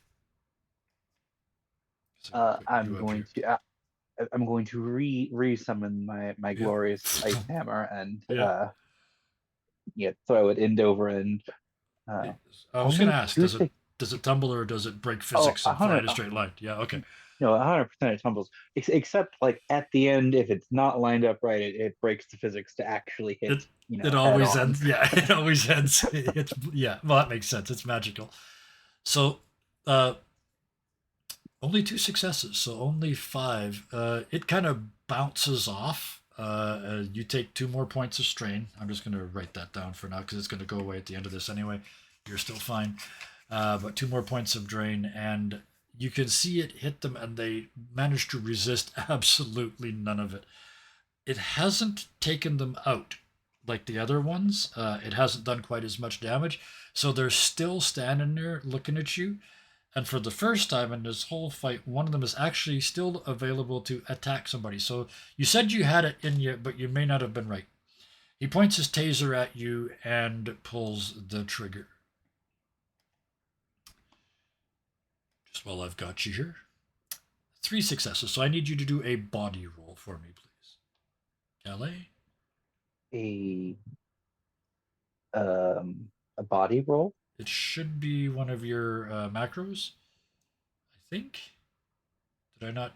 So I'm going to re-summon my glorious ice hammer and throw it end over and. I was going to ask, does it tumble or does it break physics and fly in a straight line? Yeah, okay. No, 100% it tumbles. Except like at the end, if it's not lined up right, it breaks the physics to actually hit. It always ends. Yeah, it always ends. Yeah, well, that makes sense. It's magical. So, only 2 successes, so only 5. It kind of bounces off. You take 2 more points of strain. I'm just going to write that down for now because it's going to go away at the end of this anyway. You're still fine. but 2 more points of drain, and you can see it hit them, and they managed to resist absolutely none of it. It hasn't taken them out like the other ones. It hasn't done quite as much damage, so they're still standing there looking at you. And for the first time in this whole fight, one of them is actually still available to attack somebody. So you said you had it in you, but you may not have been right. He points his taser at you and pulls the trigger. Just while I've got you here. 3 successes, so I need you to do a body roll for me, please. Calais? A a body roll. It should be one of your macros, I think. Did I not?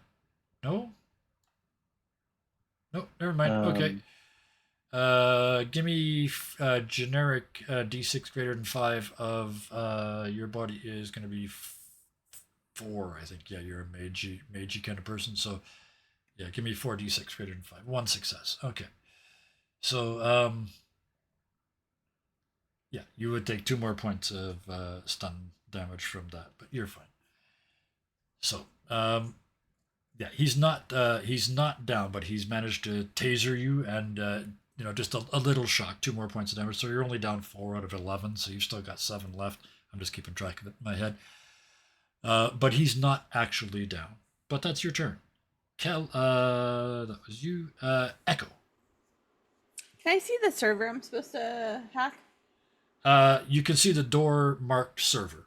No? No, never mind. Okay. Give me generic d6 greater than 5 of your body is going to be 4, I think. Yeah, you're a magey kind of person. So, yeah, give me 4d6 greater than 5. 1 success. Okay. So, yeah, you would take 2 more points of stun damage from that, but you're fine. So, yeah, he's not down, but he's managed to taser you, and just a little shock. 2 more points of damage, so you're only down 4 out of 11. So you've still got 7 left. I'm just keeping track of it in my head. But he's not actually down. But that's your turn. Kel, that was you. Echo. Can I see the server I'm supposed to hack? You can see the door marked server.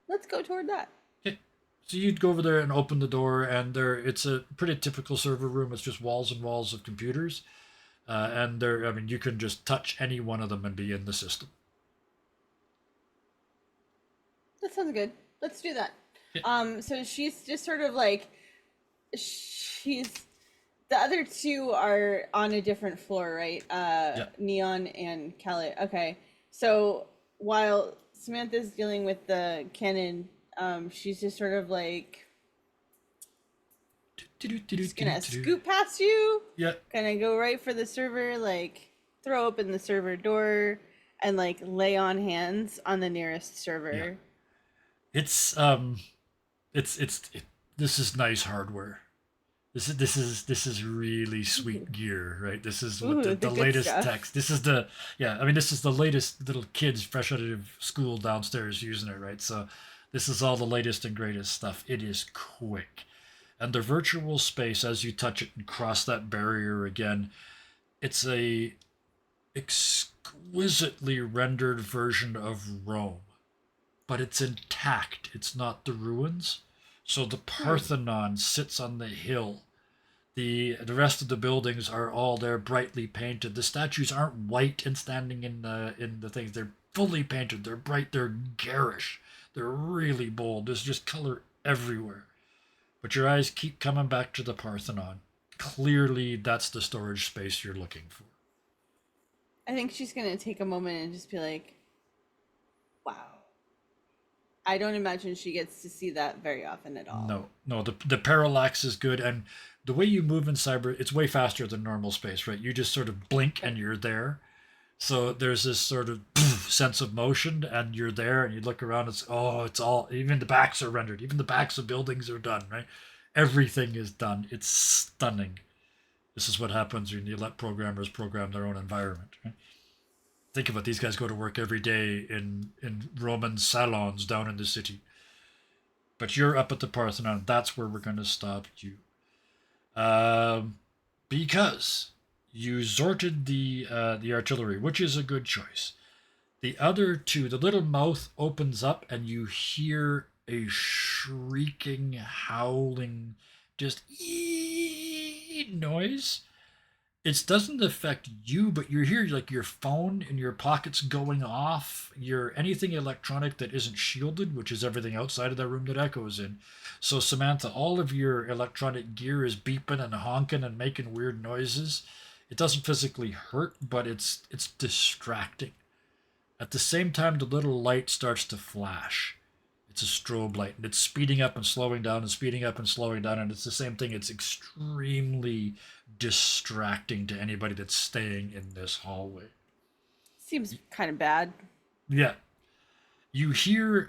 Let's go toward that. Okay. So you'd go over there and open the door, and it's a pretty typical server room. It's just walls and walls of computers. And you can just touch any one of them and be in the system. That sounds good. Let's do that. Okay. So she's just sort of like, the other 2 are on a different floor, right? Neon and Calais. Okay. So while Samantha's dealing with the cannon, she's just sort of like, just gonna scoot past you. Yeah. Gonna go right for the server, like throw open the server door and like lay on hands on the nearest server. Yeah. This is nice hardware. This is really sweet gear, right? This is what the latest tech. This is the latest little kids fresh out of school downstairs using it, right? So this is all the latest and greatest stuff. It is quick. And the virtual space, as you touch it and cross that barrier again, it's a exquisitely rendered version of Rome. But it's intact. It's not the ruins. So the Parthenon sits on the hill. The rest of the buildings are all there brightly painted. The statues aren't white and standing in the things. They're fully painted. They're bright. They're garish. They're really bold. There's just color everywhere. But your eyes keep coming back to the Parthenon. Clearly, that's the storage space you're looking for. I think she's gonna take a moment and just be like, wow. I don't imagine she gets to see that very often at all. No, the parallax is good, and the way you move in cyber, it's way faster than normal space, right? You just sort of blink and you're there. So there's this sort of sense of motion, and you're there, and you look around. It's all, even the backs are rendered. Even the backs of buildings are done, right? Everything is done. It's stunning. This is what happens when you let programmers program their own environment, right? Think of it. These guys go to work every day in Roman salons down in the city. But you're up at the Parthenon. That's where we're going to stop you. Because you zorted the artillery, which is a good choice. The other 2, the little mouth opens up and you hear a shrieking, howling, just noise. It doesn't affect you, but you hear like your phone in your pockets going off, anything electronic that isn't shielded, which is everything outside of that room that Echo's in. So Samantha, all of your electronic gear is beeping and honking and making weird noises. It doesn't physically hurt, but it's distracting. At the same time, the little light starts to flash. It's a strobe light, and it's speeding up and slowing down and speeding up and slowing down, and it's the same thing. It's extremely distracting to anybody that's staying in this hallway. Seems kind of bad. Yeah. You hear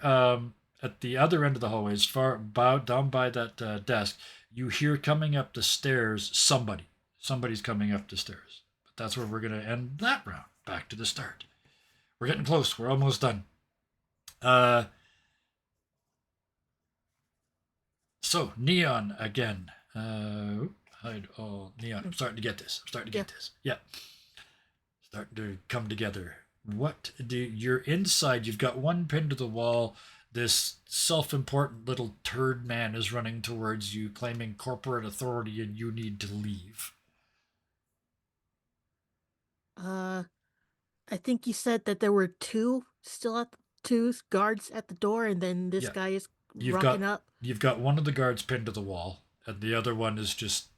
at the other end of the hallway, as far down by that desk, you hear coming up the stairs somebody. Somebody's coming up the stairs. But that's where we're going to end that round. Back to the start. We're getting close. We're almost done. So, Neon again. Hide all. Neon. I'm starting to get this. Yeah. Starting to come together. What do you're inside? You've got one pinned to the wall. This self-important little turd man is running towards you, claiming corporate authority, and you need to leave. I think you said that there were two guards at the door, and then this Yeah. guy is You've rocking got up. you've got one of the guards pinned to the wall, and the other one is just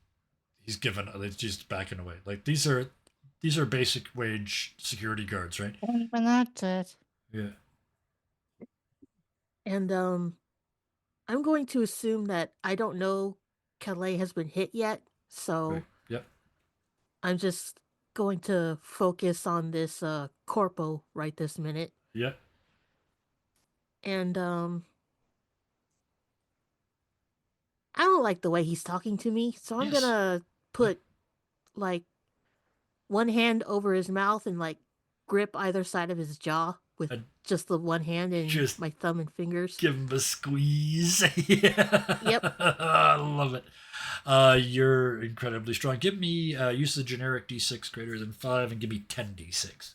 he's just backing away. Like these are basic wage security guards, right? Even at that. Yeah. And I'm going to assume that I don't know Calais has been hit yet, so Right. Yep. I'm just going to focus on this corpo right this minute. Yep. And I don't like the way he's talking to me, so I'm Yes. gonna put like one hand over his mouth and like grip either side of his jaw with just the one hand and just my thumb and fingers. Give him a squeeze. Yeah. Yep. I love it. You're incredibly strong. Give me use the generic D6 greater than 5 and give me 10d6.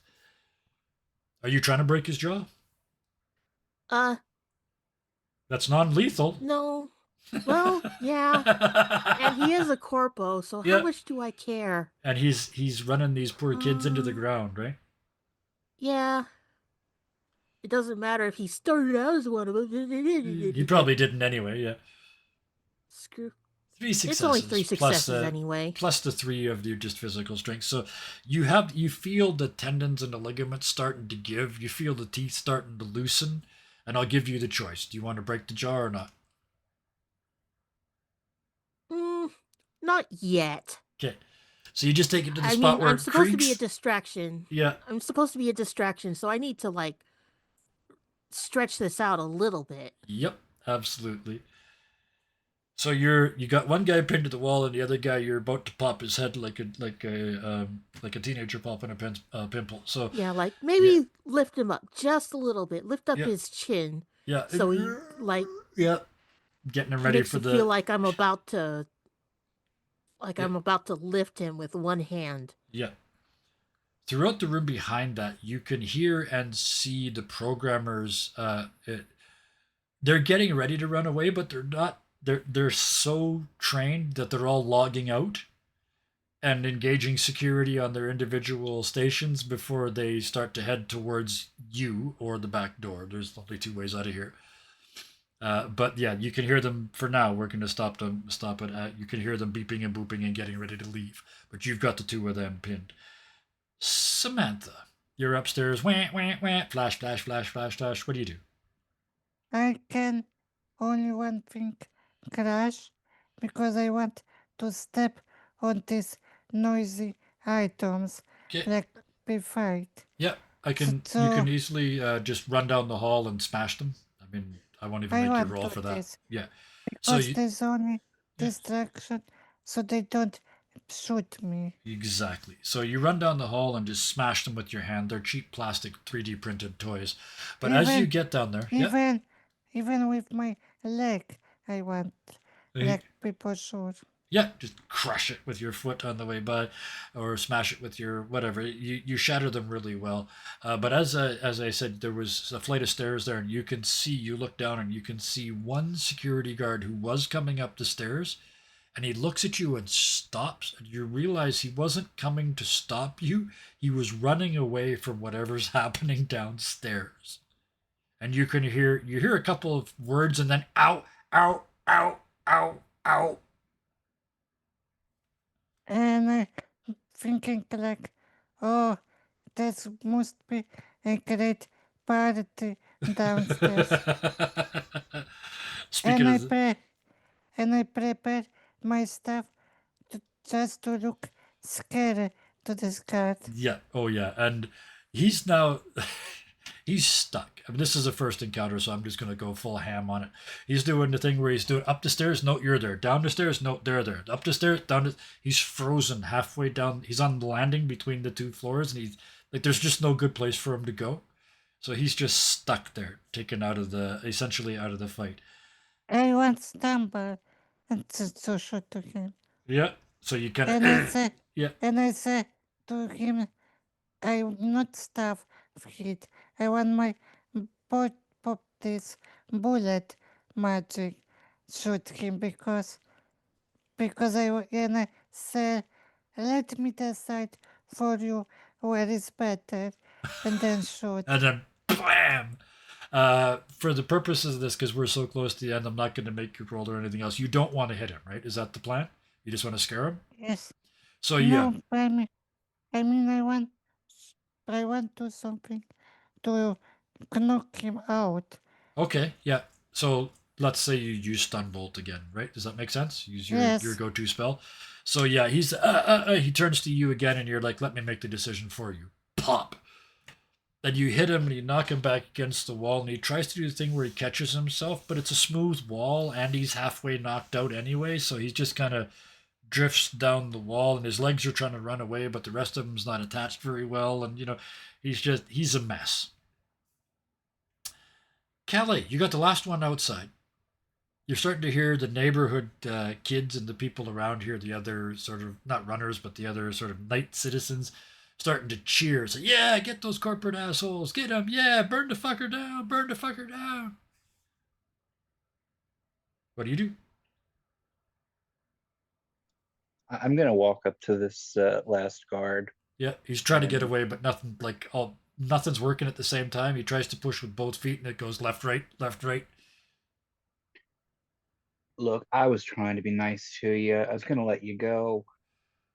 Are you trying to break his jaw? That's non-lethal. No. Well, yeah. And he is a corpo, so Yeah. how much do I care? And he's running these poor kids into the ground, right? Yeah. It doesn't matter if he started out as one of them. He probably didn't anyway, yeah. Screw. 3 successes. It's only 3 successes anyway. Plus the 3 of your just physical strength. So you feel the tendons and the ligaments starting to give. You feel the teeth starting to loosen. And I'll give you the choice. Do you want to break the jaw or not? Not yet. Okay. So you just take it to the spot where I'm it supposed creaks. to be a distraction. Yeah. I'm supposed to be a distraction, so I need to like stretch this out a little bit. Yep, absolutely. So you got one guy pinned to the wall, and the other guy you're about to pop his head like a teenager popping a pimple. So yeah, like maybe lift him up just a little bit, lift up Yeah. his chin. Yeah. So he like getting him ready makes for it the feel like I'm about to I'm about to lift him with one hand. Yeah. Throughout the room behind that, you can hear and see the programmers. They're getting ready to run away, but they're not. They're so trained that they're all logging out and engaging security on their individual stations before they start to head towards you or the back door. There's only 2 ways out of here. But yeah, you can hear them for now. We're going to stop it. You can hear them beeping and booping and getting ready to leave. But you've got the 2 of them pinned. Samantha, you're upstairs. Wah, wah, wah. Flash, flash, flash, flash, flash. What do you do? I can only one thing crash because I want to step on these noisy items like we fight. Yeah, I can. So- you can easily just run down the hall and smash them. I mean, I won't even I make you want roll to for that. this. Yeah. Because there's only distraction so they don't shoot me. Exactly. So you run down the hall and just smash them with your hand. They're cheap plastic 3D printed toys. But as you get down there, Even with my leg, I want like people shoot. Yeah, just crush it with your foot on the way by, or smash it with your whatever. You shatter them really well. But as I said, there was a flight of stairs there, and you look down and you can see one security guard who was coming up the stairs, and he looks at you and stops, and you realize he wasn't coming to stop you. He was running away from whatever's happening downstairs. And you hear a couple of words, and then ow, ow, ow, ow, ow. And I'm thinking like, oh, this must be a great party downstairs. And I prepare my stuff just to look scary to this guard. Yeah. Oh, yeah. And he's now He's stuck. I mean, this is a first encounter, so I'm just going to go full ham on it. He's doing the thing where he's doing up the stairs, no, you're there. Down the stairs, no, they're there. Up the stairs, down the... He's frozen halfway down. He's on the landing between the two floors, and he's like, there's just no good place for him to go. So he's just stuck there, taken out of the, essentially out of the fight. I want stumble and to shoot to him. Yeah. So you kind And I of, say, yeah. and I say to him, I not stuff hit. I want my pop this bullet magic shoot him because and I say, let me decide for you where is better, and then shoot. And then, blam! For the purposes of this, because we're so close to the end, I'm not going to make you roll or anything else. You don't want to hit him, right? Is that the plan? You just want to scare him? Yes. So yeah. No, I mean, I want to do something to knock him out. Okay, yeah. So let's say you use stun bolt again, right? Does that make sense? Use your Yes. your go-to spell. So yeah, he's he turns to you again, and you're like, let me make the decision for you. Pop. Then you hit him, and you knock him back against the wall, and he tries to do the thing where he catches himself, but it's a smooth wall, and he's halfway knocked out anyway, so he just kind of drifts down the wall, and his legs are trying to run away, but the rest of him's not attached very well, and he's a mess. Kelly, you got the last one outside. You're starting to hear the neighborhood kids and the people around here, the other sort of, not runners, but the other sort of night citizens, starting to cheer. Say, yeah, get those corporate assholes. Get them. Yeah, burn the fucker down. Burn the fucker down. What do? I'm gonna walk up to this last guard. Yeah, he's trying to get away, but nothing's working at the same time. He tries to push with both feet, and it goes left, right, left, right. Look, I was trying to be nice to you. I was gonna let you go.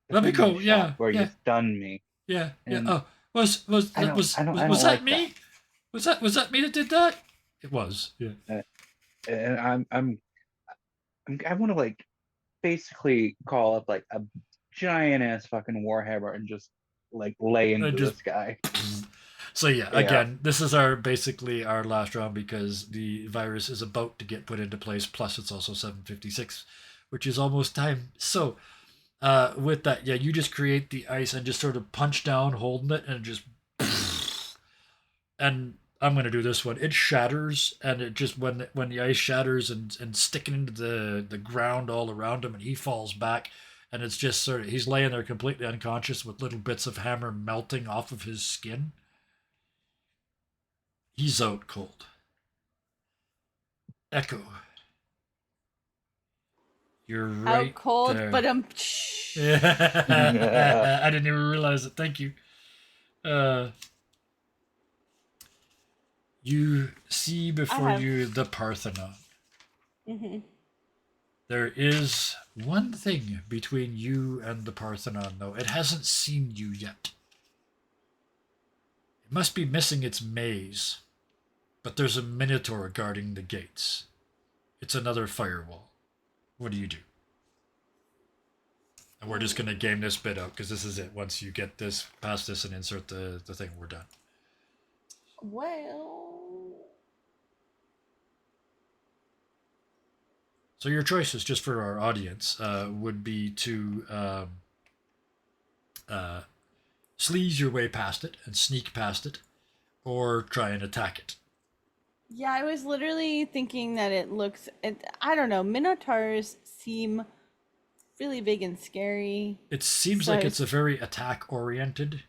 Let me go. Yeah, where yeah. you stunned me. Yeah, yeah. And Oh, was that me? Was that me that did that? It was. Yeah. And I want to like basically call up like a giant ass fucking warhammer and just like lay into this guy. So yeah, again, this is basically our last round because the virus is about to get put into place. Plus, it's also 7:56, which is almost time. So, with that, yeah, you just create the ice and just sort of punch down, holding it, and just. And I'm gonna do this one. It shatters, and it just when the ice shatters and sticking into the ground all around him, and he falls back, and it's just sort of he's laying there completely unconscious with little bits of hammer melting off of his skin. He's out cold. Echo. You're right out cold, there. but Yeah. I didn't even realize it. Thank you. You see before you the Parthenon. Mm-hmm. There is one thing between you and the Parthenon, though. It hasn't seen you yet. It must be missing its maze. But there's a Minotaur guarding the gates. It's another firewall. What do you do? And we're just going to game this bit out, because this is it. Once you get this, past this, and insert the thing, we're done. Well... So your choices, just for our audience, would be to sleaze your way past it and sneak past it, or try and attack it. Yeah, I was literally thinking that I don't know, Minotaurs seem really big and scary. It seems like it's a very attack-oriented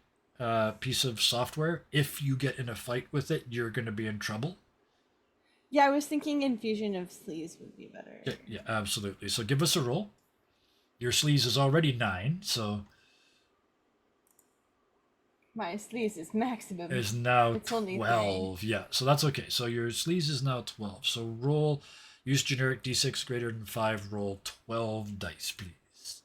piece of software. If you get in a fight with it, you're going to be in trouble. Yeah, I was thinking infusion of sleaze would be better. Yeah, absolutely. So give us a roll. Your sleaze is already 9, so... My sleaze is maximum. Is now it's 12. Yeah, so that's okay. So your sleaze is now 12. So use generic d6 greater than 5, roll 12 dice, please.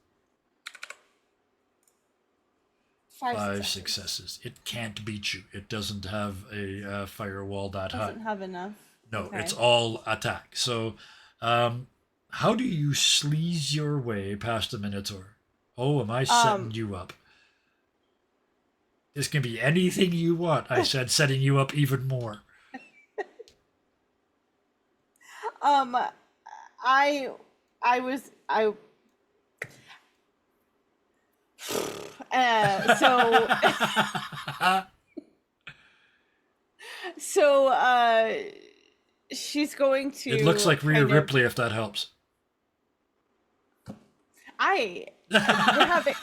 5 successes. It can't beat you. It doesn't have a firewall that high. Doesn't have enough. No, okay. It's all attack. So how do you sleaze your way past the Minotaur? Oh, am I setting you up? This can be anything you want, I said, setting you up even more. I was so she's going to. It looks like Rhea kind of- Ripley, if that helps. we're having.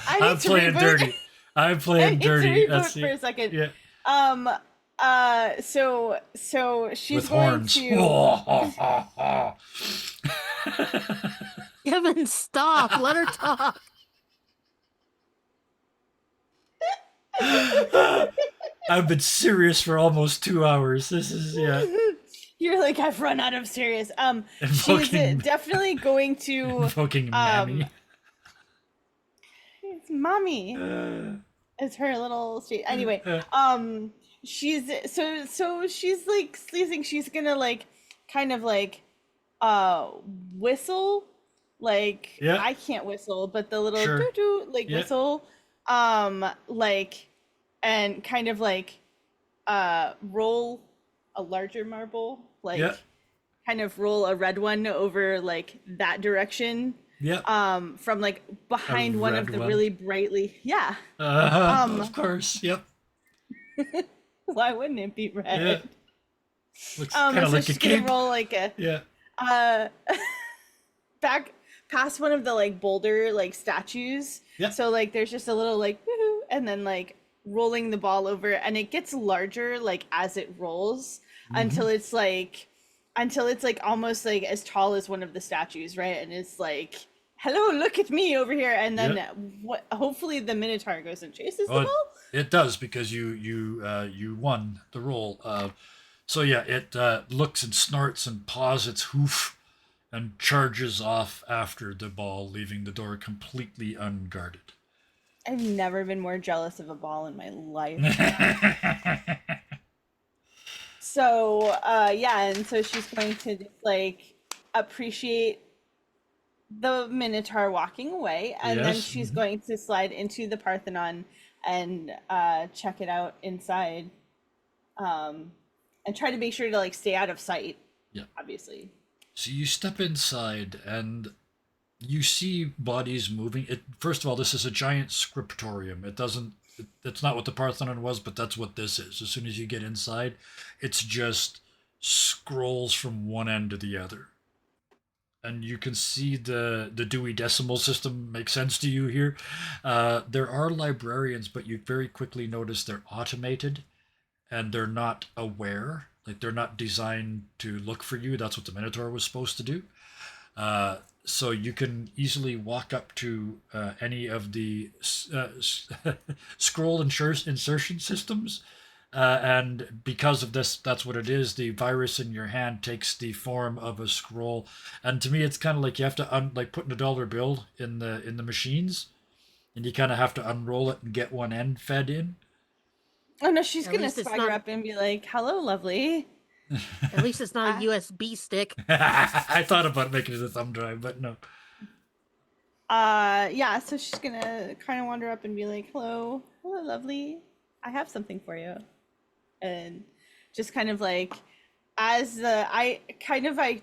I need I'm to playing reboot. dirty. I'm I playing need dirty. to reboot for a second. Yeah. So she's With going horns. to. Kevin, stop. Let her talk. I've been serious for almost 2 hours. This is You're like, I've run out of serious. She's Invoking- definitely going to. Invoking Mammy. It's mommy. It's her little street. Anyway, she's she's like sleazing. She's gonna like kind of like whistle. Like Yeah. I can't whistle, but the little Sure. doo-doo like Yeah. whistle. Like and kind of like roll a larger marble, like Yeah. kind of roll a red one over like that direction. Yep. From like behind one of red the one? really brightly, yeah. Of course. Yep. Why wouldn't it be red? Yeah. Looks kind of so like a she's gonna cape. roll like a Yeah. back past one of the like boulder like statues. Yeah. So like there's just a little like woohoo, and then like rolling the ball over, and it gets larger like as it rolls until it's like almost like as tall as one of the statues, right? And it's like, hello, look at me over here. And then what? Hopefully the Minotaur goes and chases the ball. It does, because you won the roll. So yeah, it looks and snorts and paws its hoof and charges off after the ball, leaving the door completely unguarded. I've never been more jealous of a ball in my life. So yeah, and so she's going to just like appreciate the Minotaur walking away, and then Yes. she's going to slide into the Parthenon and check it out inside, and try to make sure to like stay out of sight. Yeah. Obviously. So you step inside and you see bodies moving. First of all, this is a giant scriptorium. It's not what the Parthenon was, but that's what this is. As soon as you get inside, it's just scrolls from one end to the other. And you can see the Dewey Decimal System make sense to you here. There are librarians, but you very quickly notice they're automated and they're not aware. Like, they're not designed to look for you. That's what the Minotaur was supposed to do. So you can easily walk up to any of the scroll insertion systems. And because of this, that's what it is. The virus in your hand takes the form of a scroll. And to me, it's kind of like you have to like putting a dollar bill in the machines, and you kind of have to unroll it and get one end fed in. Oh no, she's At gonna least it's swagger not- up and be like, "Hello, lovely." At least it's not a USB stick. I thought about making it a thumb drive, but no. Yeah, so she's gonna kind of wander up and be like, hello, lovely, I have something for you. And just kind of like, I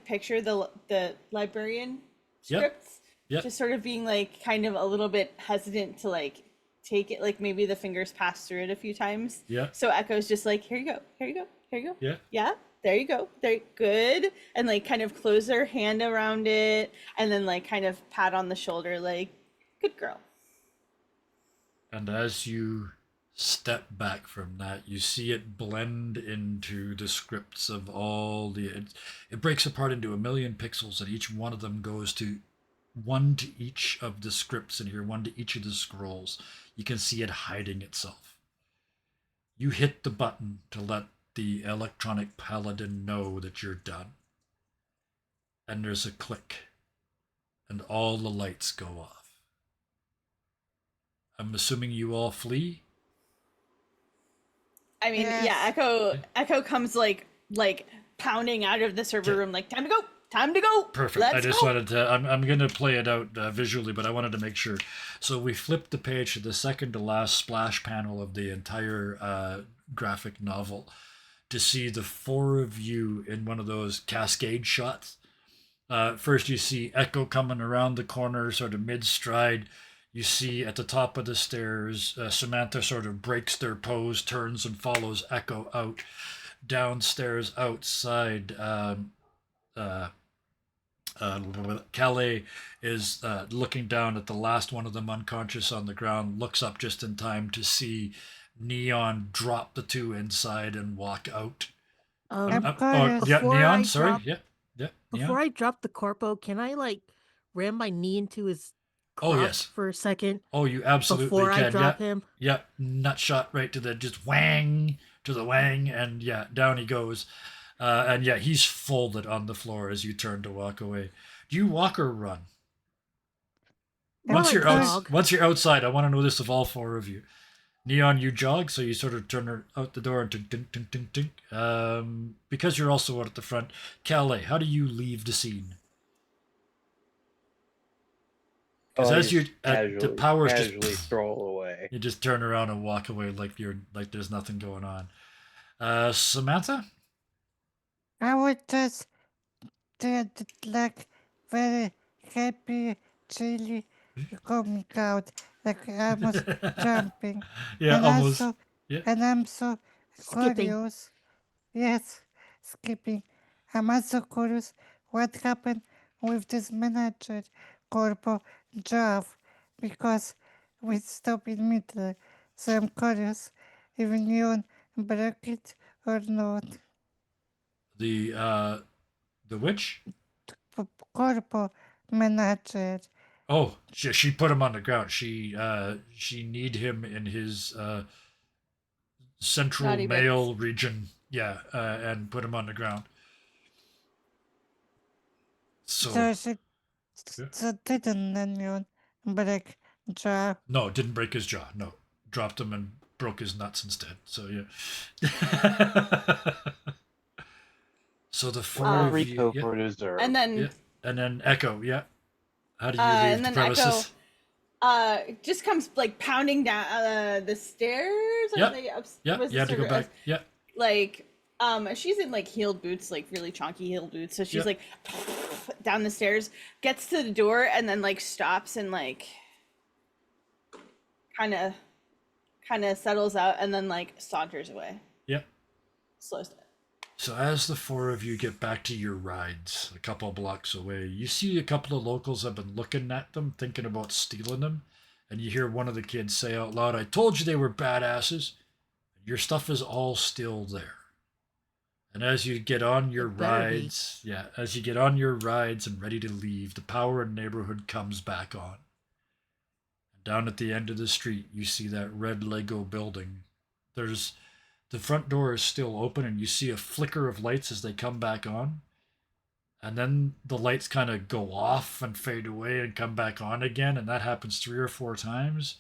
picture the librarian Yep. scripts, Yep. just sort of being like kind of a little bit hesitant to like take it, like maybe the fingers pass through it a few times. Yeah. So Echo's just like, here you go, here you go, here you go. Yeah. Yeah, there you go. There, good. And like kind of close her hand around it, and then like kind of pat on the shoulder, like, good girl. And as you step back from that, you see it blend into the scripts of all it breaks apart into 1,000,000 pixels, and each one of them goes to one to each of the scripts in here, one to each of the scrolls. You can see it hiding itself. You hit the button to let the electronic paladin know that you're done. And there's a click, and all the lights go off. I'm assuming you all flee? I mean, Yes. yeah, Echo comes like pounding out of the server room, like, time time to go. Perfect. Let's I just go. wanted to. I'm going to play it out visually, but I wanted to make sure. So we flipped the page to the second to last splash panel of the entire graphic novel to see the four of you in one of those cascade shots. First, you see Echo coming around the corner, sort of mid stride. You see at the top of the stairs, Samantha sort of breaks their pose, turns and follows Echo out. Downstairs, outside, Calais is looking down at the last one of them unconscious on the ground, looks up just in time to see Neon drop the two inside and walk out. I'm Oh, curious. yeah, Before Neon, I sorry. drop- Yeah, yeah, Before Neon. I drop the corpo, can I like ram my knee into his Oh, crotch yes. for a second Oh, you absolutely before I can. drop Yeah, him? yeah, nut shot right to the just wang to the wang, and yeah, down he goes. And yeah, he's folded on the floor as you turn to walk away. Do you walk or run? More Once like you're out, jog. once you're outside, I want to know this of all four of you. Neon, you jog, so you sort of turn her out the door and tink, tink, tink, tink, tink. Because you're also out at the front. Calais, how do you leave the scene? Because I as you just the power's casually just stroll away. you just turn around and walk away like you're like there's nothing going on. Samantha? I would just did like very happy, chilly, coming out, like I was jumping, Yeah, and almost. also, Yeah. and I'm so Skipping. curious. Yes, skipping. I'm also curious what happened with this manager corpo job because we stopped in middle. So I'm curious if you broke it or not. The witch? Corpo manager. Oh, she put him on the ground. She kneed him in his central Naughty bits. male region. Yeah, and put him on the ground. So So she yeah. so didn't anyone break jaw. No, didn't break his jaw. No, dropped him and broke his nuts instead. So yeah. So the four of Rico you, yeah, for dessert. And then yeah, and then Echo, yeah. How do you and leave the then premises? Echo just comes like pounding down the stairs. Yep. Yeah, Was you have to go back. Yeah, Like she's in like heeled boots, like really chonky heeled boots. So she's Yep. like down the stairs, gets to the door, and then like stops and like kind of settles out, and then like saunters away. yeah. Slows down. So as the four of you get back to your rides, a couple of blocks away, you see a couple of locals have been looking at them, thinking about stealing them, and you hear one of the kids say out loud, "I told you they were badasses. Your stuff is all still there." And as you get on your It better be. rides, yeah, as you get on your rides and ready to leave, the power in the neighborhood comes back on. And down at the end of the street, you see that red Lego building. The front door is still open, and you see a flicker of lights as they come back on. And then the lights kind of go off and fade away and come back on again, and that happens 3 or 4 times.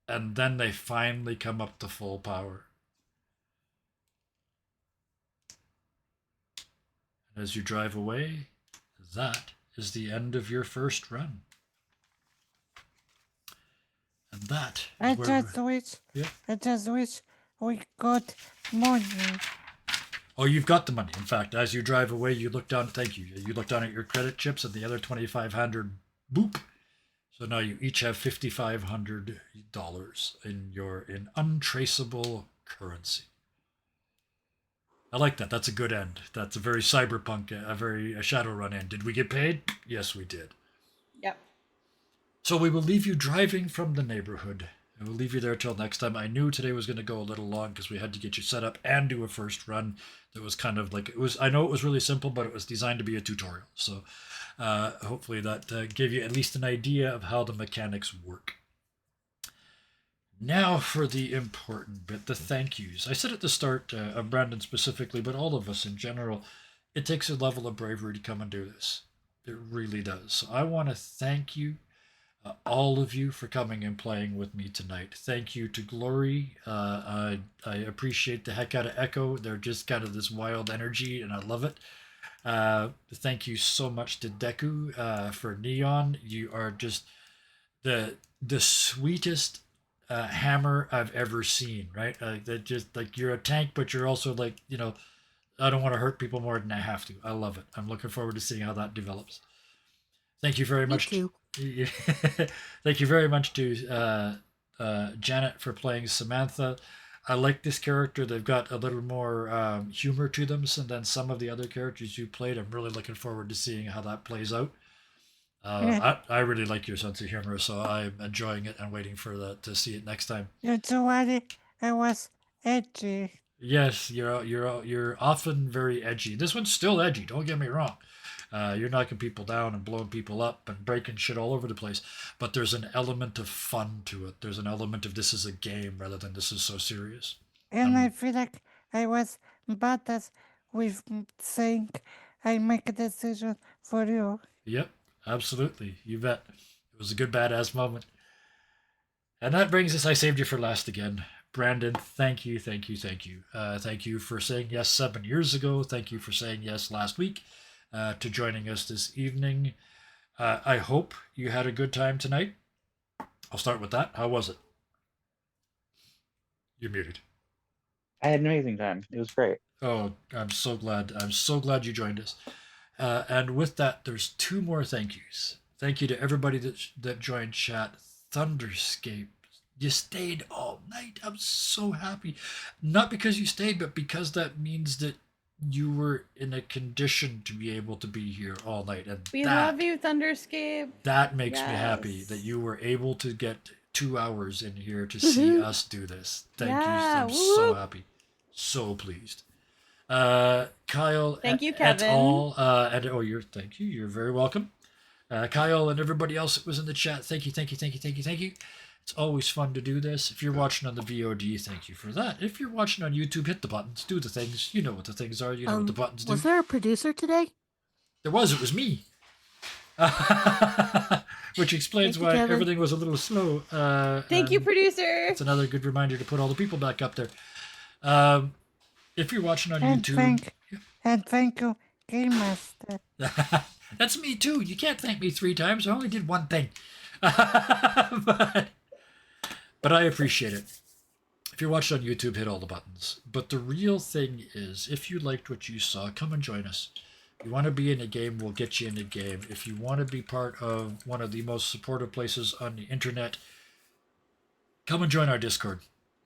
And then they finally come up to full power. And as you drive away, that is the end of your first run. And that I is where just wish yeah. I just wish we got money. Oh, you've got the money. In fact, as you drive away, you look down. Thank you. You look down at your credit chips and the other 2,500. Boop. So now you each have $5,500 in untraceable currency. I like that. That's a good end. That's a very cyberpunk, a very Shadowrun end. Did we get paid? Yes, we did. Yep. So we will leave you driving from the neighborhood. And we'll leave you there till next time. I knew today was going to go a little long because we had to get you set up and do a first run. That was kind of like it was. I know it was really simple, but it was designed to be a tutorial. So hopefully that gave you at least an idea of how the mechanics work. Now for the important bit, the thank yous. I said at the start of Brandon specifically, but all of us in general, it takes a level of bravery to come and do this. It really does. So I want to thank you, all of you, for coming and playing with me tonight. Thank you to Glory. I appreciate the heck out of Echo. They're just kind of this wild energy, and I love it. Thank you so much to Deku for Neon. You are just the sweetest hammer I've ever seen. Right? That just like you're a tank, but you're also like I don't want to hurt people more than I have to. I love it. I'm looking forward to seeing how that develops. Thank you very Me much. too. Thank you very much to Janet for playing Samantha. I like this character. They've got a little more humor to them than some of the other characters you played. I'm really looking forward to seeing how that plays out. I really like your sense of humor, so I'm enjoying it and waiting for that to see it next time. You too worry, I was edgy. Yes, you're often very edgy. This one's still edgy. Don't get me wrong. You're knocking people down and blowing people up and breaking shit all over the place. But there's an element of fun to it. There's an element of this is a game rather than this is so serious. And I feel like I was badass with saying I make a decision for you. Yep, absolutely. You bet. It was a good badass moment. And that brings us, I saved you for last again. Brandon, thank you, thank you, thank you. Thank you for saying yes 7 years ago. Thank you for saying yes last week to joining us this evening. I hope you had a good time tonight. I'll start with that. How was it? You're muted. I had an amazing time. It was great. Oh, I'm so glad. I'm so glad you joined us. And with that, there's two more thank yous. Thank you to everybody that joined chat. Thunderscape, you stayed all night. I'm so happy. Not because you stayed, but because that means that you were in a condition to be able to be here all night. And We love you, Thunderscape. That makes me happy Yes. that you were able to get 2 hours in here to see us do this. Thank you. Yeah, I'm so woo-woo. happy. So pleased. Kyle, Thank you, et Kevin. al. Thank you. You're very welcome. Kyle and everybody else that was in the chat, thank you, thank you, thank you, thank you, thank you. It's always fun to do this. If you're watching on the VOD, thank you for that. If you're watching on YouTube, hit the buttons, do the things. You know what the things are. You know what the buttons do. Was there a producer today? There was. It was me. Which explains Thank you, why Kevin. everything was a little slow. Thank you, and producer. It's another good reminder to put all the people back up there. If you're watching on And YouTube, thank you, Game Master. that's me too. You can't thank me 3 times. I only did one thing. but I appreciate it. If you're watching on YouTube, hit all the buttons. But the real thing is, if you liked what you saw, come and join us. If you want to be in a game, we'll get you in a game. If you want to be part of one of the most supportive places on the internet, come and join our Discord.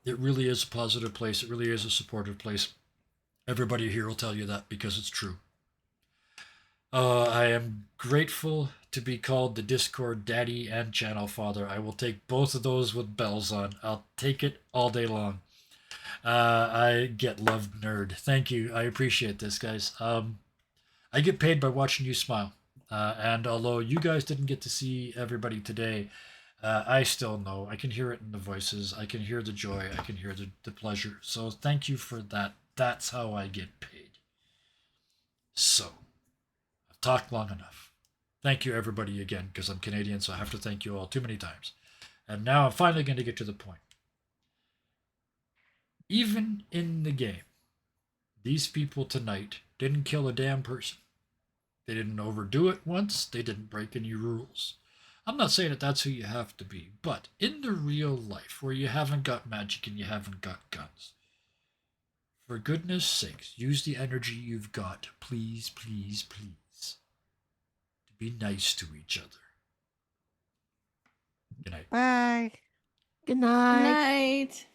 It really is a positive place. It really is a supportive place. Everybody here will tell you that because it's true. I am grateful to be called the Discord Daddy and Channel Father. I will take both of those with bells on. I'll take it all day long. I get loved, nerd. Thank you. I appreciate this, guys. I get paid by watching you smile. And although you guys didn't get to see everybody today, I still know. I can hear it in the voices. I can hear the joy. I can hear the pleasure. So thank you for that. That's how I get paid. So, I've talked long enough. Thank you, everybody, again, because I'm Canadian, so I have to thank you all too many times. And now I'm finally going to get to the point. Even in the game, these people tonight didn't kill a damn person. They didn't overdo it once. They didn't break any rules. I'm not saying that that's who you have to be, but in the real life, where you haven't got magic and you haven't got guns, for goodness sakes, use the energy you've got, please, please, please, to be nice to each other. Good night. Bye. Good Good night. night.